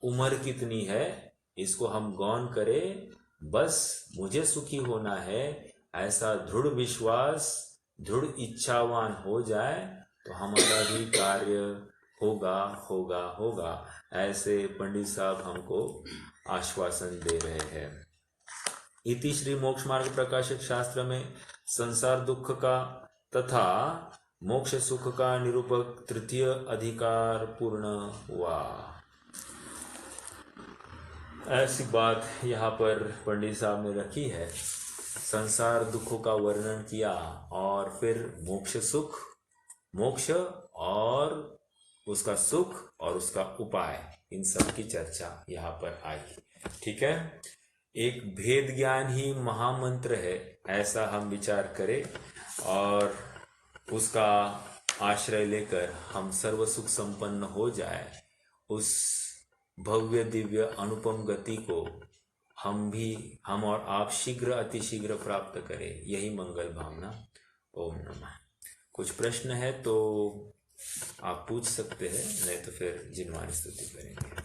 उम्र कितनी है, इसको हम गौन करें। बस मुझे सुखी होना है, ऐसा दृढ़ विश्वास, दृढ़ इच्छावान हो जाए तो हमारा भी कार्य होगा होगा होगा। ऐसे पंडित साहब हमको आश्वासन दे रहे हैं। इति श्री मोक्ष मार्ग प्रकाशक शास्त्र में संसार दुख का तथा मोक्ष सुख का निरूपक तृतीय अधिकार पूर्ण हुआ। ऐसी बात यहाँ पर पंडित साहब ने रखी है। संसार दुखों का वर्णन किया और फिर मोक्ष सुख, मोक्ष और उसका सुख और उसका उपाय, इन सब की चर्चा यहाँ पर आई। ठीक है, एक भेद ज्ञान ही महामंत्र है, ऐसा हम विचार करें और उसका आश्रय लेकर हम सर्व सुख संपन्न हो जाए। उस भव्य दिव्य अनुपम गति को हम और आप शीघ्र अतिशीघ्र प्राप्त करें, यही मंगल भावना। ओम नमः। कुछ प्रश्न है तो आप पूछ सकते हैं, नहीं तो फिर जिनवानी स्तुति करेंगे।